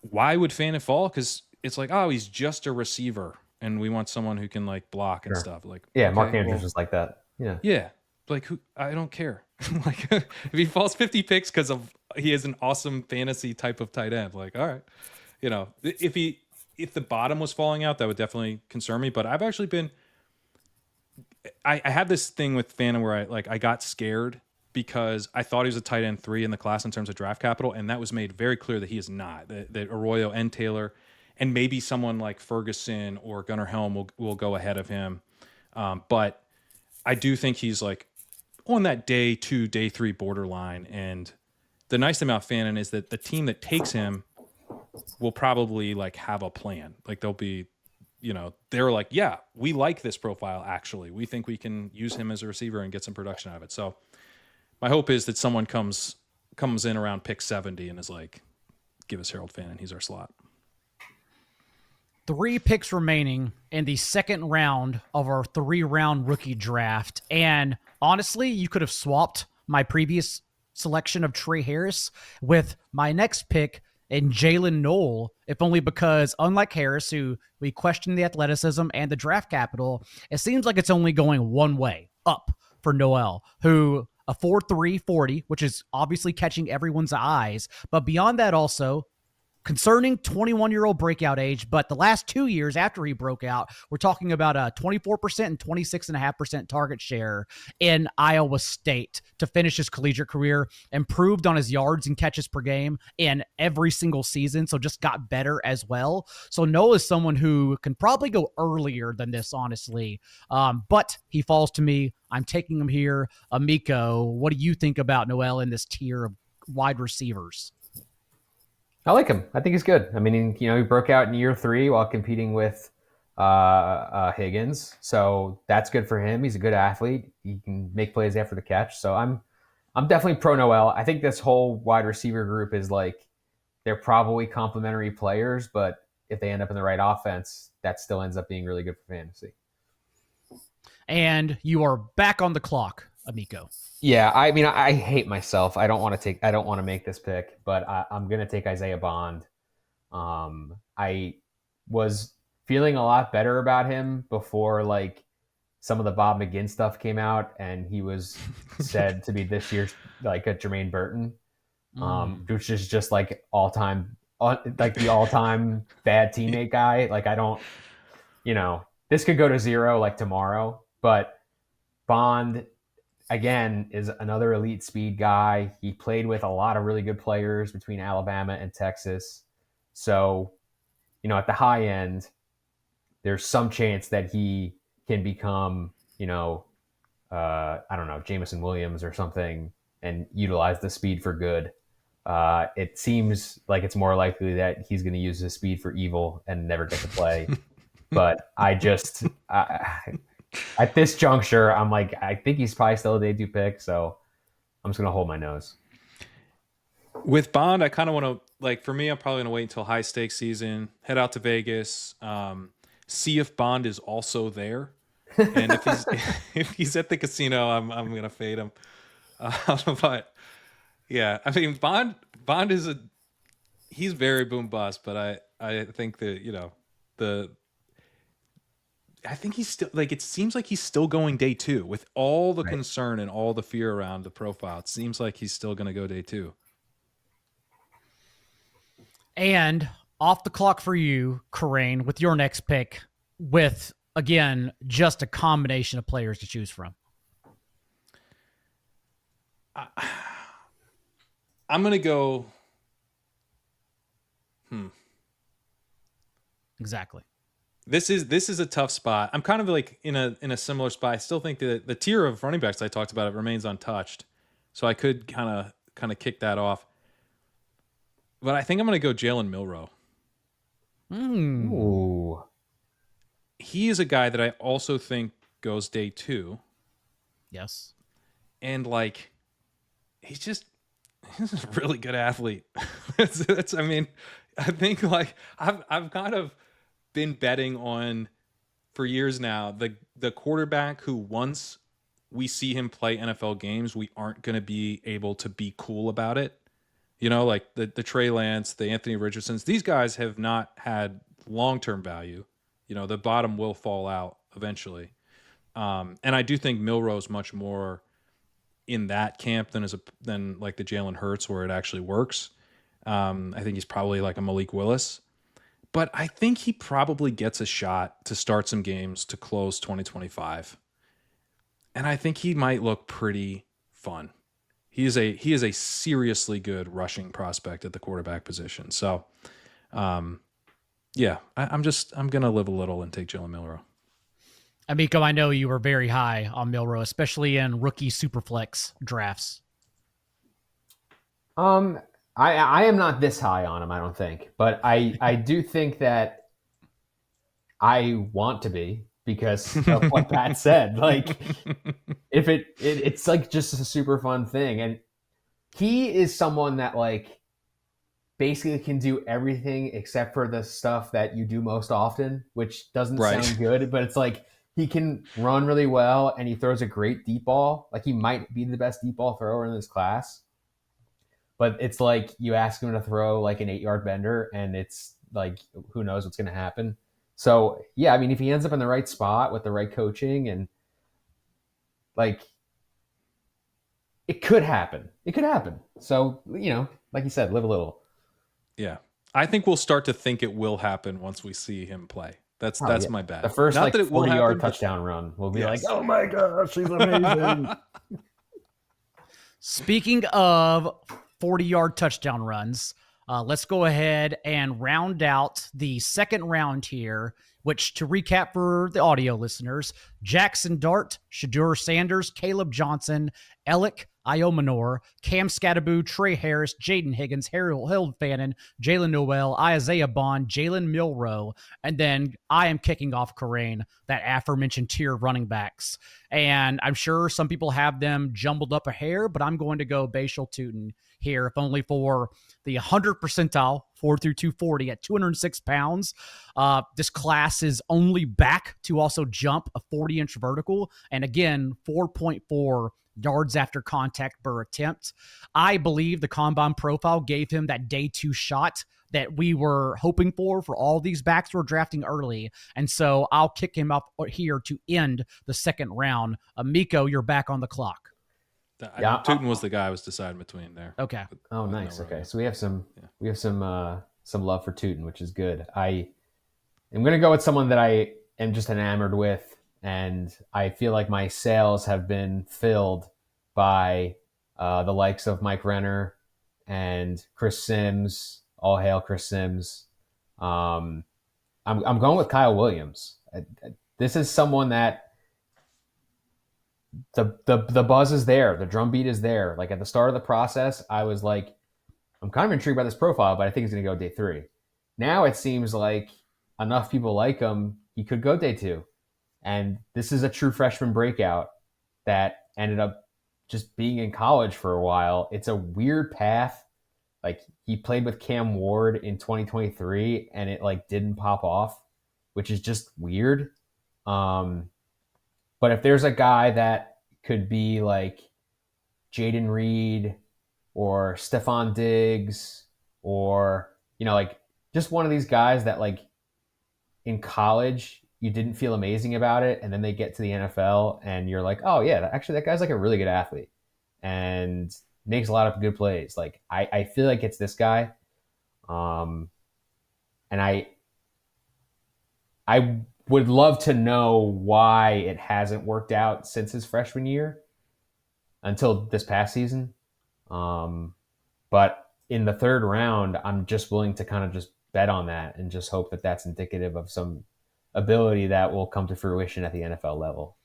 why would Fannin fall? Because it's like, oh, he's just a receiver. And we want someone who can like block and stuff. Like, yeah, okay, Mark Andrews was like that. Yeah. Like I don't care. Like if he falls 50 picks because he is an awesome fantasy type of tight end. Like, all right, if the bottom was falling out, that would definitely concern me. But I've actually been. I had this thing with Fannin where I got scared because I thought he was a tight end 3 in the class in terms of draft capital, and that was made very clear that he is not. That Arroyo and Taylor. And maybe someone like Ferguson or Gunnar Helm will go ahead of him. But I do think he's like on that day 2, day 3 borderline. And the nice thing about Fannin is that the team that takes him will probably like have a plan. Like they'll be, they're like, yeah, we like this profile. Actually, we think we can use him as a receiver and get some production out of it. So my hope is that someone comes in around pick 70 and is like, give us Harold Fannin. He's our slot. 3 picks remaining in the second round of our 3-round rookie draft. And honestly, you could have swapped my previous selection of Trey Harris with my next pick in Jalen Noel, if only because, unlike Harris, who we question the athleticism and the draft capital, it seems like it's only going one way, up for Noel, who a 4.3 40, which is obviously catching everyone's eyes. But beyond that also, concerning 21-year-old breakout age, but the last 2 years after he broke out, we're talking about a 24% and 26.5% target share in Iowa State to finish his collegiate career, improved on his yards and catches per game in every single season, so just got better as well. So Noah is someone who can probably go earlier than this, honestly, but he falls to me. I'm taking him here. Amico, what do you think about Noel in this tier of wide receivers? I like him. I think he's good. I mean, he broke out in year 3 while competing with Higgins, so that's good for him. He's a good athlete. He can make plays after the catch. So I'm definitely pro Noel. I think this whole wide receiver group is like they're probably complementary players, but if they end up in the right offense, that still ends up being really good for fantasy. And you are back on the clock, Amico. Yeah, I mean, I hate myself. I don't want to make this pick, but I'm going to take Isaiah Bond. I was feeling a lot better about him before like some of the Bob McGinn stuff came out, and he was said to be this year's like a Jermaine Burton, which is just like the all-time bad teammate guy. Like I don't, this could go to 0 like tomorrow, but Bond again is another elite speed guy. He played with a lot of really good players between Alabama and Texas. So, at the high end, there's some chance that he can become, I don't know, Jameson Williams or something and utilize the speed for good. It seems like it's more likely that he's going to use his speed for evil and never get to play. But at this juncture, I'm like, I think he's probably still a day 2 pick, so I'm just going to hold my nose. With Bond, I kind of want to, like, for me, I'm probably going to wait until high stakes season, head out to Vegas, see if Bond is also there. And if he's at the casino, I'm going to fade him. But yeah, I mean, Bond is he's very boom bust, but I think that, I think he's still, like, it seems like he's still going day 2 with all the concern and all the fear around the profile. It seems like he's still going to go day 2. And off the clock for you, Corain, with your next pick, with, again, just a combination of players to choose from. I'm going to go. Exactly. This is a tough spot. I'm kind of like in a similar spot. I still think that the tier of running backs I talked about, it remains untouched. So I could kind of kick that off. But I think I'm going to go Jalen Milroe. Ooh. He is a guy that I also think goes day 2. Yes. And like, he's a really good athlete. I mean, I think like I've kind of been betting on for years now the quarterback who, once we see him play NFL games, we aren't going to be able to be cool about it. Like the Trey Lance, the Anthony Richardsons, these guys have not had long-term value. The bottom will fall out eventually. And I do think Milroe's much more in that camp than like the Jalen Hurts, where it actually works. I think he's probably like a Malik Willis. But I think he probably gets a shot to start some games to close 2025. And I think he might look pretty fun. He is a seriously good rushing prospect at the quarterback position. So, yeah, I'm going to live a little and take Jalen Milroe. Amico, I know you were very high on Milroe, especially in rookie Superflex drafts. I am not this high on him, I don't think. But I do think that I want to be, because of what Pat said. Like, if it's like just a super fun thing. And he is someone that like basically can do everything except for the stuff that you do most often, which doesn't sound good, but it's like he can run really well and he throws a great deep ball. Like, he might be the best deep ball thrower in this class. But it's like you ask him to throw like an 8-yard bender, and it's like, who knows what's going to happen. So, yeah, I mean, if he ends up in the right spot with the right coaching, and like, it could happen. It could happen. So, like you said, live a little. Yeah. I think we'll start to think it will happen once we see him play. That's my bet. The first Not that it will 40-yard happen, touchdown run, we'll be Yes. like, "Oh my gosh, he's amazing!" Speaking of 40-yard touchdown runs, let's go ahead and round out the second round here, which, to recap for the audio listeners, Jackson Dart, Shadur Sanders, Caleb Johnson, Alec Iomanor, Cam Scattaboo, Trey Harris, Jaden Higgins, Harold Fannin, Jalen Noel, Isaiah Bond, Jalen Milrow, and then I am kicking off Corain, that aforementioned tier of running backs. And I'm sure some people have them jumbled up a hair, but I'm going to go Bashal Tootin here, if only for the 100 percentile, 4 through 240 at 206 pounds. This class is only back to also jump a 40-inch vertical. And again, 4.4 yards after contact per attempt. I believe the combine profile gave him that day 2 shot that we were hoping for all these backs we're drafting early. And so I'll kick him up here to end the second round. Miko, you're back on the clock. Yeah, Tootin was the guy I was deciding between there. Okay. Oh, nice. Okay, so we have some love for Tootin, which is good. I am going to go with someone that I am just enamored with, and I feel like my sales have been filled by the likes of Mike Renner and Chris Sims. All hail Chris Sims. I'm going with Kyle Williams. This is someone that the buzz is there, the drumbeat is there. Like at the start of the process, I was like, I'm kind of intrigued by this profile, but I think he's going to go day 3. Now it seems like enough people like him, he could go day 2. And this is a true freshman breakout that ended up just being in college for a while. It's a weird path. Like he played with Cam Ward in 2023 and it like didn't pop off, which is just weird. But if there's a guy that could be like Jaden Reed or Stephon Diggs or, like just one of these guys that like in college you didn't feel amazing about it, and then they get to the NFL and you're like, oh yeah, actually that guy's like a really good athlete and makes a lot of good plays. Like I feel like it's this guy. And I would love to know why it hasn't worked out since his freshman year until this past season. But in the third round, I'm just willing to kind of just bet on that and just hope that that's indicative of some ability that will come to fruition at the NFL level.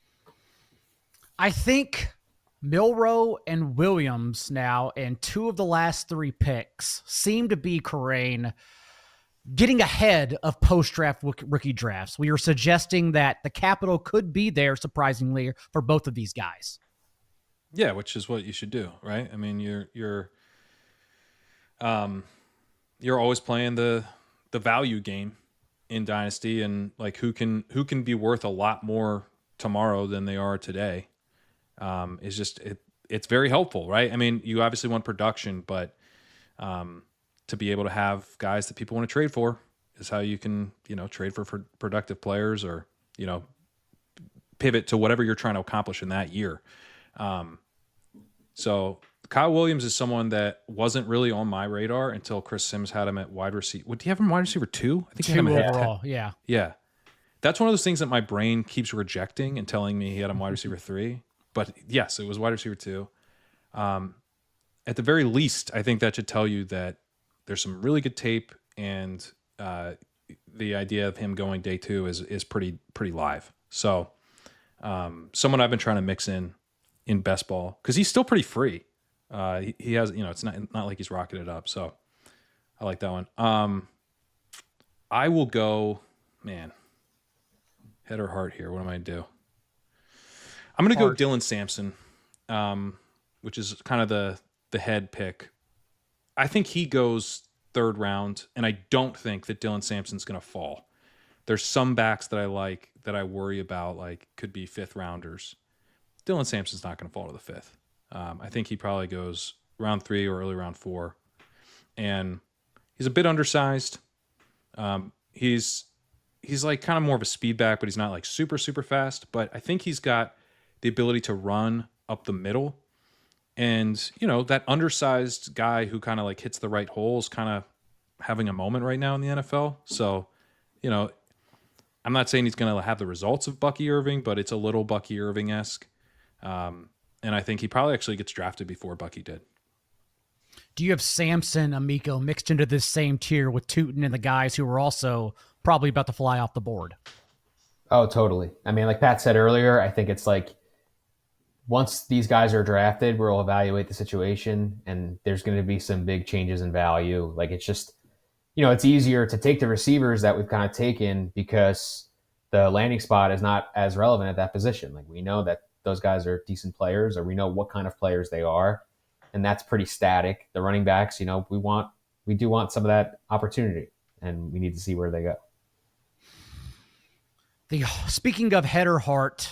I think Milrow and Williams now, and 2 of the last 3 picks, seem to be Corain getting ahead of post-draft rookie drafts. We are suggesting that the capital could be there, surprisingly, for both of these guys. Yeah, which is what you should do, right? I mean, you're always playing the value game in Dynasty, and like who can be worth a lot more tomorrow than they are today. Is just it's very helpful, right? I mean, you obviously want production, but to be able to have guys that people want to trade for is how you can, trade for productive players or, pivot to whatever you're trying to accomplish in that year. So Kyle Williams is someone that wasn't really on my radar until Chris Sims had him at wide receiver. What do you have him wide receiver 2? I think 2 he had him overall. Yeah. Yeah. That's one of those things that my brain keeps rejecting and telling me he had him wide receiver 3. But yes, it was wide receiver 2. At the very least, I think that should tell you that there's some really good tape, and the idea of him going day 2 is pretty live. So someone I've been trying to mix in best ball because he's still pretty free. He has, it's not like he's rocketed up. So I like that one. I will go, man, head or heart here. What am I going to do? I'm going to go Dylan Sampson, which is kind of the head pick. I think he goes 3rd round, and I don't think that Dylan Sampson's going to fall. There's some backs that I like that I worry about, like could be 5th rounders. Dylan Sampson's not going to fall to the 5th. I think he probably goes round 3 or early round 4. And he's a bit undersized. He's like kind of more of a speed back, but he's not like super, super fast. But I think he's got the ability to run up the middle. And, that undersized guy who kind of like hits the right holes kind of having a moment right now in the NFL. So, I'm not saying he's going to have the results of Bucky Irving, but it's a little Bucky Irving-esque. And I think he probably actually gets drafted before Bucky did. Do you have Samson, Amico mixed into this same tier with Tootin and the guys who were also probably about to fly off the board? Oh, totally. I mean, like Pat said earlier, I think it's like once these guys are drafted, we'll evaluate the situation and there's going to be some big changes in value. Like it's just, it's easier to take the receivers that we've kind of taken because the landing spot is not as relevant at that position. Like we know that those guys are decent players, or we know what kind of players they are, and that's pretty static. The running backs, we do want some of that opportunity, and we need to see where they go. Speaking of head or heart,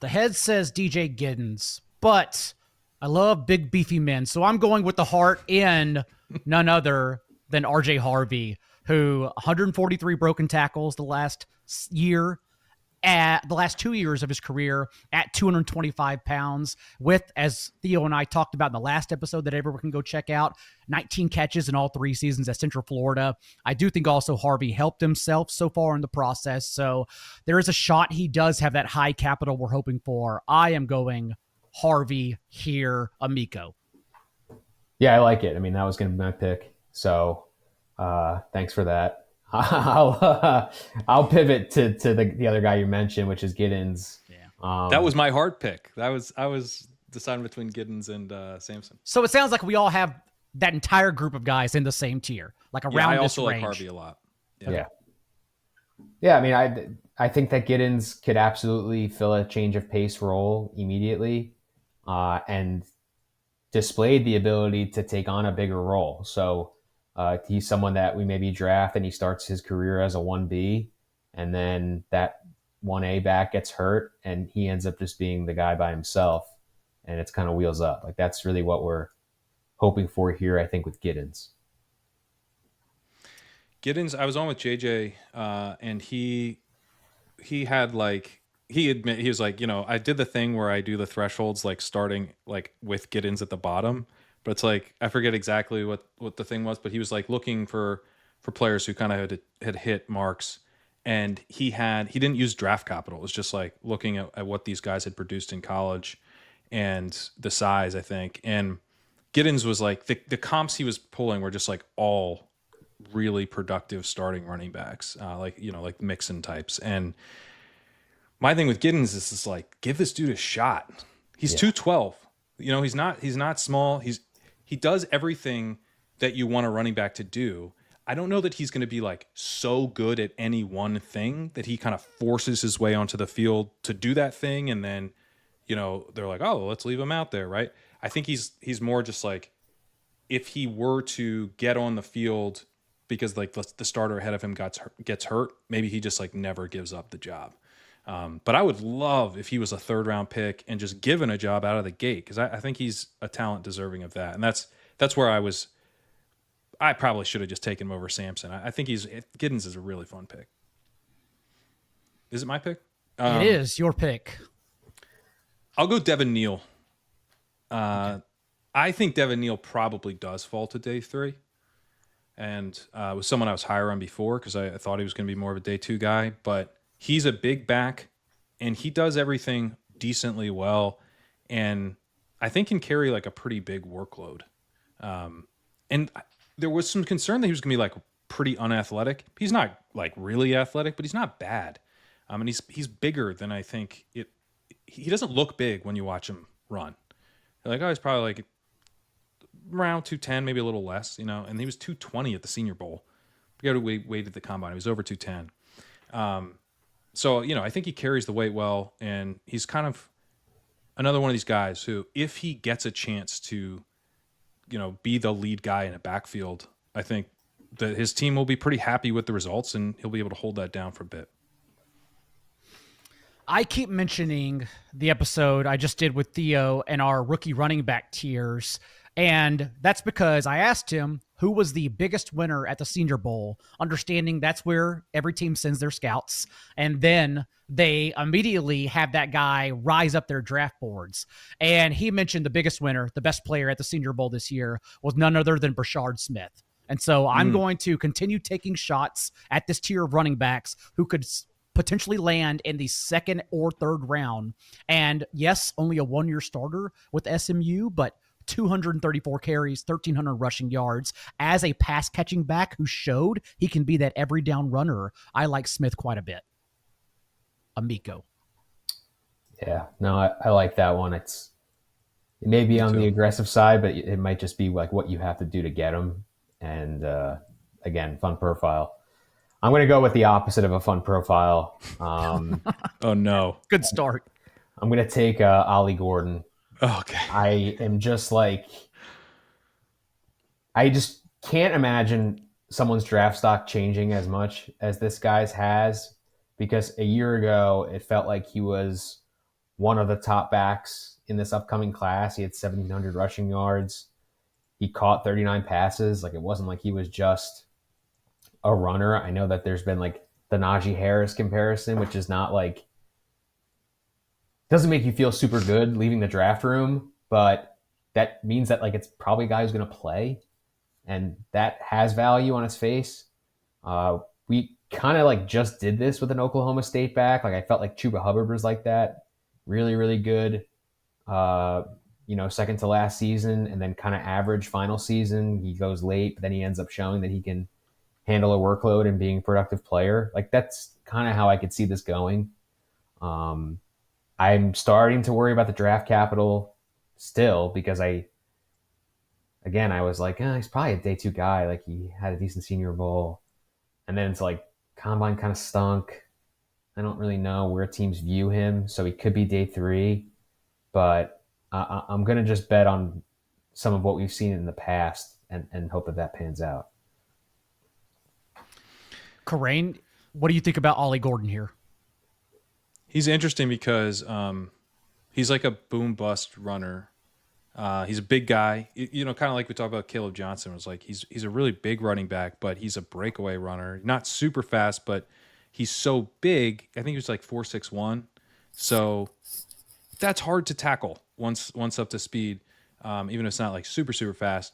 the head says DJ Giddens, but I love big beefy men, so I'm going with the heart and none other than RJ Harvey, who 143 broken tackles the last year, at the last 2 years of his career at 225 pounds with, as Theo and I talked about in the last episode that everyone can go check out, 19 catches in all 3 seasons at Central Florida. I do think also Harvey helped himself so far in the process. So there is a shot he does have that high capital we're hoping for. I am going Harvey here, Amico. Yeah, I like it. I mean, that was going to be my pick. So thanks for that. I'll pivot to the other guy you mentioned, which is Giddens. Yeah, that was my hard pick. I was deciding between Giddens and Samson. So it sounds like we all have that entire group of guys in the same tier, like around this range. I also like Harvey a lot. Yeah. I mean, I think that Giddens could absolutely fill a change of pace role immediately, and displayed the ability to take on a bigger role. So. He's someone that we maybe draft and he starts his career as a 1B, and then that 1A back gets hurt and he ends up just being the guy by himself, and it's kind of wheels up. Like that's really what we're hoping for here, I think, with Giddens. I was on with JJ, and he had he was like, I did the thing where I do the thresholds, like starting like with Giddens at the bottom. But it's like, I forget exactly what the thing was, but he was like looking for players who kind of had hit marks, and he didn't use draft capital. It was just like looking at what these guys had produced in college and the size, I think. And Giddens was like, the comps he was pulling were just like all really productive starting running backs, like Mixon types. And my thing with Giddens is just like, give this dude a shot. He's 212. He's not small. He does everything that you want a running back to do. I don't know that he's going to be like so good at any one thing that he kind of forces his way onto the field to do that thing. And then, they're like, oh, let's leave him out there. Right. I think he's more just like, if he were to get on the field because like the starter ahead of him gets hurt, maybe he just like never gives up the job. But I would love if he was a 3rd round pick and just given a job out of the gate, because I think he's a talent deserving of that. And that's where I probably should have just taken him over Samson. I think Giddens is a really fun pick. Is it my pick? It is your pick. I'll go Devin Neal. I think Devin Neal probably does fall to day 3. And was someone I was higher on before because I thought he was going to be more of a day 2 guy. But he's a big back, and he does everything decently well, and I think can carry like a pretty big workload. And there was some concern that he was going to be like pretty unathletic. He's not like really athletic, but he's not bad. And he's bigger than I think it. He doesn't look big when you watch him run. You're like, oh, he's probably like around 210, maybe a little less, And he was 220 at the Senior Bowl. We got to wait at the combine. He was over 210. So, I think he carries the weight well, and he's kind of another one of these guys who, if he gets a chance to, be the lead guy in a backfield, I think that his team will be pretty happy with the results, and he'll be able to hold that down for a bit. I keep mentioning the episode I just did with Theo and our rookie running back tiers, and that's because I asked him who was the biggest winner at the Senior Bowl, understanding that's where every team sends their scouts, and then they immediately have that guy rise up their draft boards. And he mentioned the biggest winner, the best player at the Senior Bowl this year, was none other than Brashard Smith. And so I'm going to continue taking shots at this tier of running backs who could potentially land in the second or third round. And yes, only a 1-year starter with SMU, but 234 carries, 1,300 rushing yards as a pass catching back who showed he can be that every down runner. I like Smith quite a bit. Amico. Yeah, no, I like that one. It may be on the aggressive side, but it might just be like what you have to do to get him. And again, fun profile. I'm going to go with the opposite of a fun profile. Oh, no. Good start. I'm going to take Ollie Gordon. Okay. I am just like, I just can't imagine someone's draft stock changing as much as this guy's has, because a year ago, it felt like he was one of the top backs in this upcoming class. He had 1,700 rushing yards. He caught 39 passes. Like, it wasn't like he was just a runner. I know that there's been like the Najee Harris comparison, which is not like, doesn't make you feel super good leaving the draft room, but that means that like it's probably a guy who's going to play, and that has value on its face. We kind of like just did this with an Oklahoma State back. Like, I felt like Chuba Hubbard was like that. Really, really good. Second to last season, and then kind of average final season. He goes late, but then he ends up showing that he can handle a workload and being a productive player. Like, that's kind of how I could see this going. I'm starting to worry about the draft capital still, because I was like, he's probably a day 2 guy. Like, he had a decent Senior Bowl. And then it's like, combine kind of stunk. I don't really know where teams view him. So he could be day 3. But I'm going to just bet on some of what we've seen in the past and hope that pans out. Corain, what do you think about Ollie Gordon here? He's interesting because he's like a boom bust runner. He's a big guy, kind of like we talked about Caleb Johnson. It was like he's a really big running back, but he's a breakaway runner. Not super fast, but he's so big. I think he was like 4.61. So that's hard to tackle once up to speed, even if it's not like super, super fast.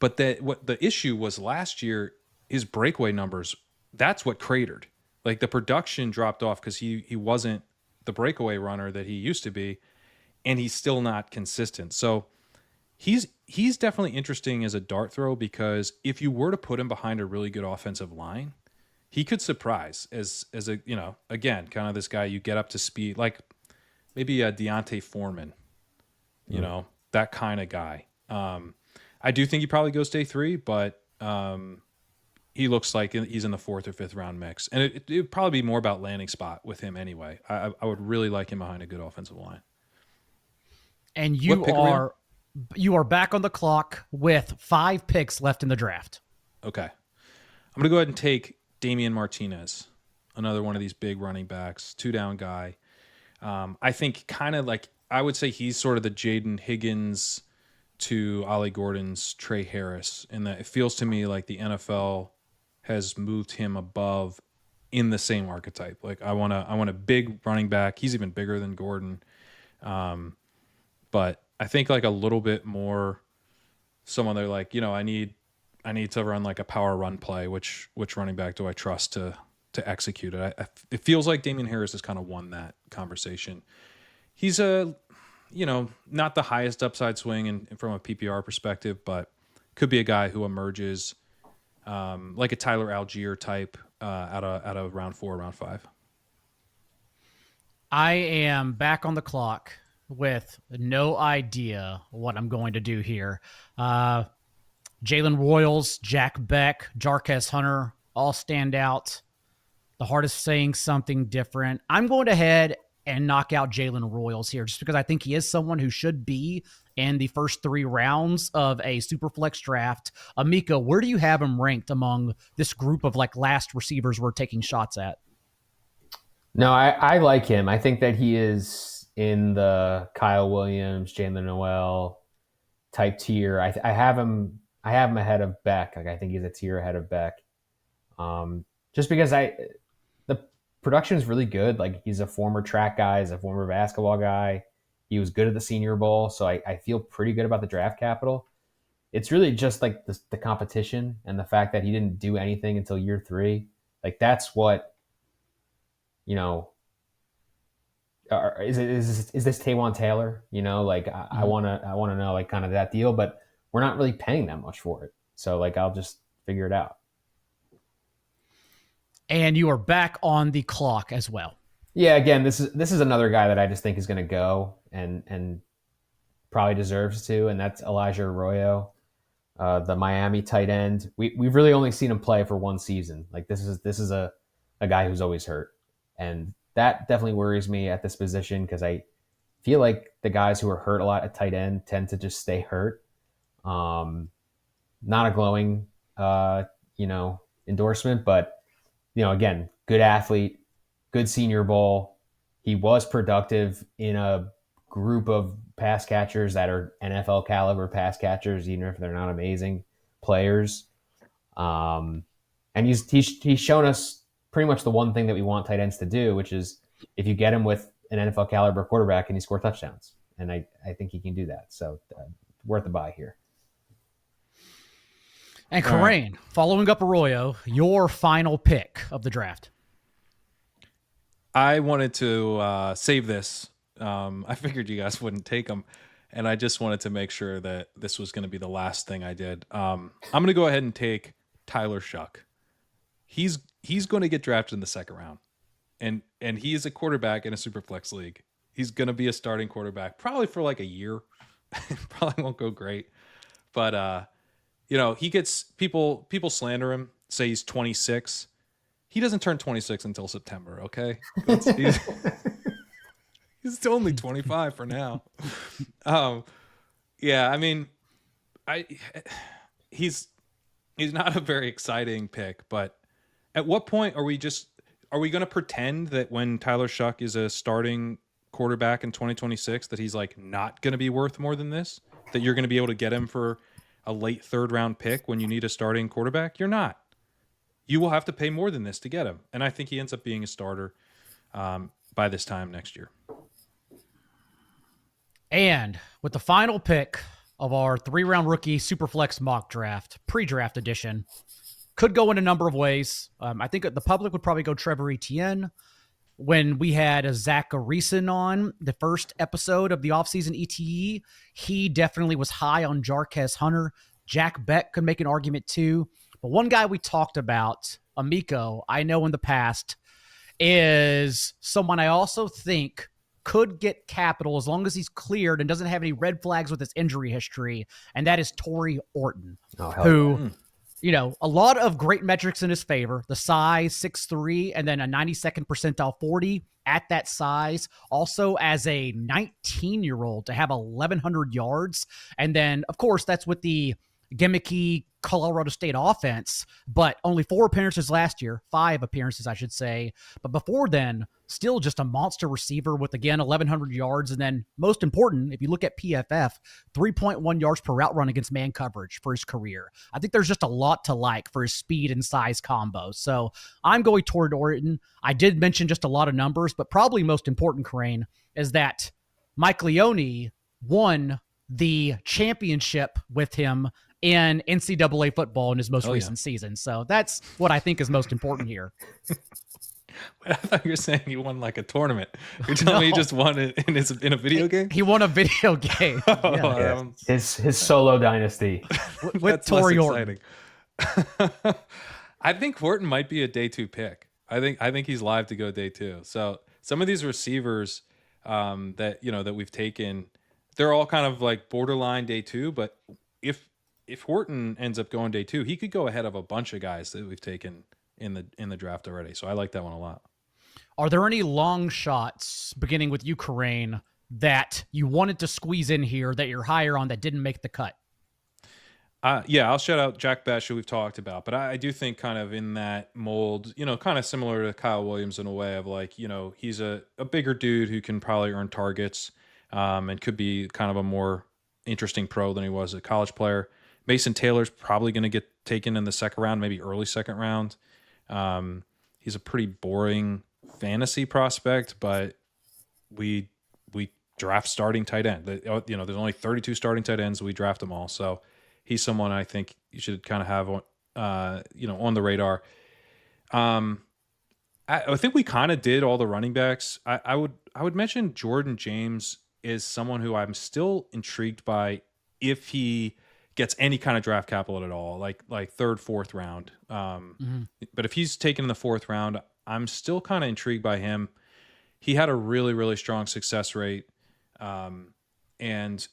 But what the issue was last year, his breakaway numbers, that's what cratered. Like, the production dropped off because he wasn't the breakaway runner that he used to be, and he's still not consistent. So he's definitely interesting as a dart throw, because if you were to put him behind a really good offensive line, he could surprise as a, again, kind of this guy you get up to speed, like maybe a Deontay Foreman, that kind of guy. I do think he probably goes day 3, but he looks like he's in the 4th or 5th round mix. And it would probably be more about landing spot with him anyway. I would really like him behind a good offensive line. And you are back on the clock with 5 picks left in the draft. Okay. I'm going to go ahead and take Damian Martinez, another one of these big running backs, 2-down guy. I think kind of like, I would say he's sort of the Jaden Higgins to Ollie Gordon's Trey Harris, in that it feels to me like the NFL has moved him above in the same archetype. Like, I want a big running back. He's even bigger than Gordon. But I think like a little bit more someone they're like, I need to run like a power run play. Which running back do I trust to execute it? It feels like Damian Harris has kind of won that conversation. He's not the highest upside swing and from a PPR perspective, but could be a guy who emerges like a Tyler Algier type out of round 4, round 5. I am back on the clock with no idea what I'm going to do here. Jalen Royals, Jack Beck, Jarquez Hunter all stand out. The hardest saying something different. I'm going ahead and knock out Jalen Royals here, just because I think he is someone who should be in the first 3 rounds of a Superflex draft. Amico, where do you have him ranked among this group of like last receivers we're taking shots at? No, I like him. I think that he is in the Kyle Williams, Jalen Noel type tier. I have him ahead of Beck. Like, I think he's a tier ahead of Beck. Just because the production is really good. Like, he's a former track guy, he's a former basketball guy. He was good at the Senior Bowl, so I feel pretty good about the draft capital. it's really just like the competition and the fact that he didn't do anything until year 3. Like that's what, you know, is this Taywan Taylor? You know, like I want to know like kind of that deal, but we're not really paying that much for it. So like I'll just figure it out. And you are back on the clock as well. Yeah, again, this is another guy that I just think is going to go and probably deserves to, and that's Elijah Arroyo, the Miami tight end. We've really only seen him play for one season. Like this is a guy who's always hurt, and that definitely worries me at this position because I feel like the guys who are hurt a lot at tight end tend to just stay hurt. Not a glowing, endorsement, but again, good athlete, good Senior Bowl. He was productive in a group of pass catchers that are NFL caliber pass catchers, even if they're not amazing players. And he's shown us pretty much the one thing that we want tight ends to do, which is if you get him with an NFL caliber quarterback and he score touchdowns. And I think he can do that. So worth the buy here. And Karain, following up Arroyo, your final pick of the draft. I wanted to save this. I figured you guys wouldn't take him, and I just wanted to make sure that this was going to be the last thing I did. I'm going to go ahead and take Tyler Shuck. He's going to get drafted in the second round, and he is a quarterback in a Superflex league. He's going to be a starting quarterback probably for like a year. Probably won't go great, but he gets people slander him, say he's 26. He doesn't turn 26 until September, okay? He's only 25 for now. Yeah, I mean, he's not a very exciting pick, but at what point are we going to pretend that when Tyler Shuck is a starting quarterback in 2026 that he's like not going to be worth more than this? That you're going to be able to get him for a late 3rd round pick when you need a starting quarterback? You're not. You will have to pay more than this to get him. And I think he ends up being a starter by this time next year. And with the final pick of our 3-round rookie Superflex mock draft, pre-draft edition, could go in a number of ways. I think the public would probably go Trevor Etienne. When we had Zach Arison on the first episode of the offseason ETE, he definitely was high on Jarquez Hunter. Jack Beck could make an argument too. But one guy we talked about, Amico, I know in the past, is someone I also think could get capital as long as he's cleared and doesn't have any red flags with his injury history, and that is Torrey Orton, who, a lot of great metrics in his favor. The size, 6'3", and then a 92nd percentile 40 at that size. Also, as a 19-year-old to have 1,100 yards. And then, of course, that's with the gimmicky Colorado State offense, but only 4 appearances last year, 5 appearances, I should say. But before then, still just a monster receiver with, again, 1,100 yards. And then most important, if you look at PFF, 3.1 yards per route run against man coverage for his career. I think there's just a lot to like for his speed and size combo. So I'm going toward Orton. I did mention just a lot of numbers, but probably most important, Crane, is that Mike Leone won the championship with him in NCAA football in his most recent season. So that's what I think is most important here. I thought you were saying he won like a tournament. You're telling me he just won it in a video game? He won a video game. His solo dynasty. with Torrey Orton. I think Horton might be a day 2 pick. I think he's live to go day 2. So some of these receivers that we've taken, they're all kind of like borderline day 2, but if Horton ends up going day 2, he could go ahead of a bunch of guys that we've taken in the draft already. So I like that one a lot. Are there any long shots, beginning with you, Karain, that you wanted to squeeze in here that you're higher on that didn't make the cut? Yeah, I'll shout out Jack Besh, who we've talked about, but I do think kind of in that mold, kind of similar to Kyle Williams in a way of like, he's a bigger dude who can probably earn targets and could be kind of a more interesting pro than he was a college player. Mason Taylor's probably going to get taken in the second round, maybe early second round. He's a pretty boring fantasy prospect, but we draft starting tight end. There's only 32 starting tight ends. We draft them all. So he's someone I think you should kind of have on, on the radar. I think we kind of did all the running backs. I would mention Jordan James is someone who I'm still intrigued by if he gets any kind of draft capital at all, like third, fourth round. But if he's taken in the fourth round, I'm still kind of intrigued by him. He had a really, really strong success rate and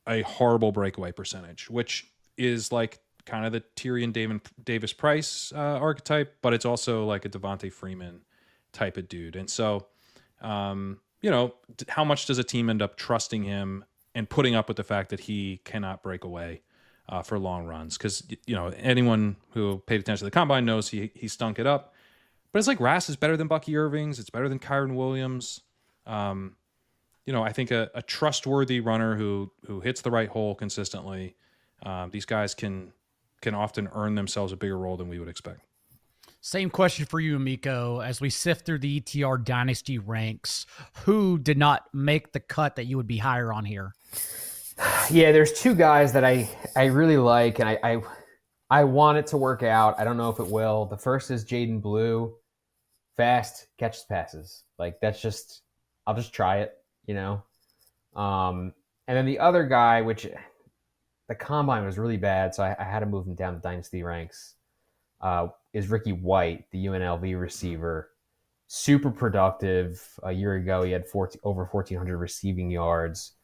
a horrible breakaway percentage, which is like kind of the Tyrion Davis Price archetype, but it's also like a Devontae Freeman type of dude. And so, how much does a team end up trusting him and putting up with the fact that he cannot break away for long runs? Because, anyone who paid attention to the combine knows he stunk it up. But it's like Rass is better than Bucky Irvings. It's better than Kyron Williams. I think a trustworthy runner who hits the right hole consistently. These guys can often earn themselves a bigger role than we would expect. Same question for you, Amico. As we sift through the ETR Dynasty ranks, who did not make the cut that you would be higher on here? Yeah, there's two guys that I really like, and I want it to work out. I don't know if it will. The first is Jaden Blue. Fast, catches passes. Like, I'll just try it, And then the other guy, which the combine was really bad, so I had to move him down to Dynasty ranks, is Ricky White, the UNLV receiver. Super productive. A year ago, he had over 1,400 receiving yards.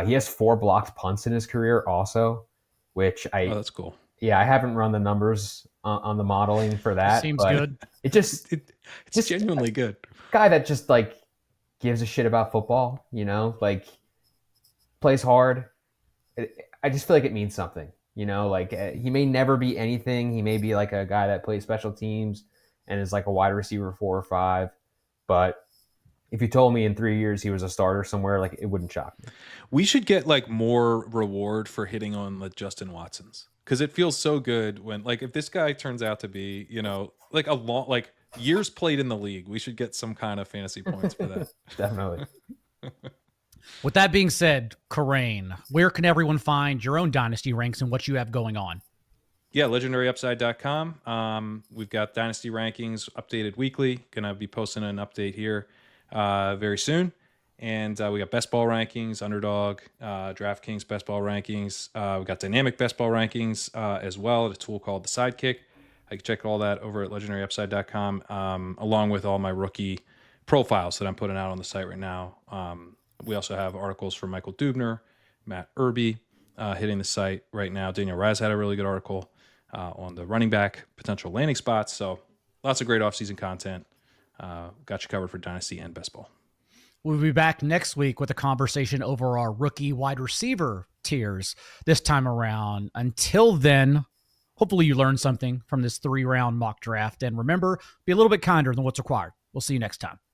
He has 4 blocked punts in his career also, which Oh, that's cool. Yeah, I haven't run the numbers on the modeling for that. Seems good. It's genuinely good. Guy that just like gives a shit about football, like plays hard. I just feel like it means something, he may never be anything. He may be like a guy that plays special teams and is like a wide receiver 4 or 5. But if you told me in 3 years he was a starter somewhere, like, it wouldn't shock me. We should get like more reward for hitting on the Justin Watsons, because it feels so good when, like, if this guy turns out to be, like a long, like years played in the league, we should get some kind of fantasy points for that. Definitely. With that being said, Karain, where can everyone find your own Dynasty ranks and what you have going on? Yeah, legendaryupside.com. We've got Dynasty rankings updated weekly. Gonna be posting an update here very soon. And we got best ball rankings, underdog, DraftKings best ball rankings. We got dynamic best ball rankings as well, a tool called the Sidekick. I can check all that over at legendaryupside.com, along with all my rookie profiles that I'm putting out on the site right now. We also have articles from Michael Dubner, Matt Irby hitting the site right now. Daniel Raz had a really good article on the running back potential landing spots. So lots of great offseason content. Got you covered for Dynasty and Best Ball. We'll be back next week with a conversation over our rookie wide receiver tiers this time around. Until then, hopefully you learned something from this 3-round mock draft. And remember, be a little bit kinder than what's required. We'll see you next time.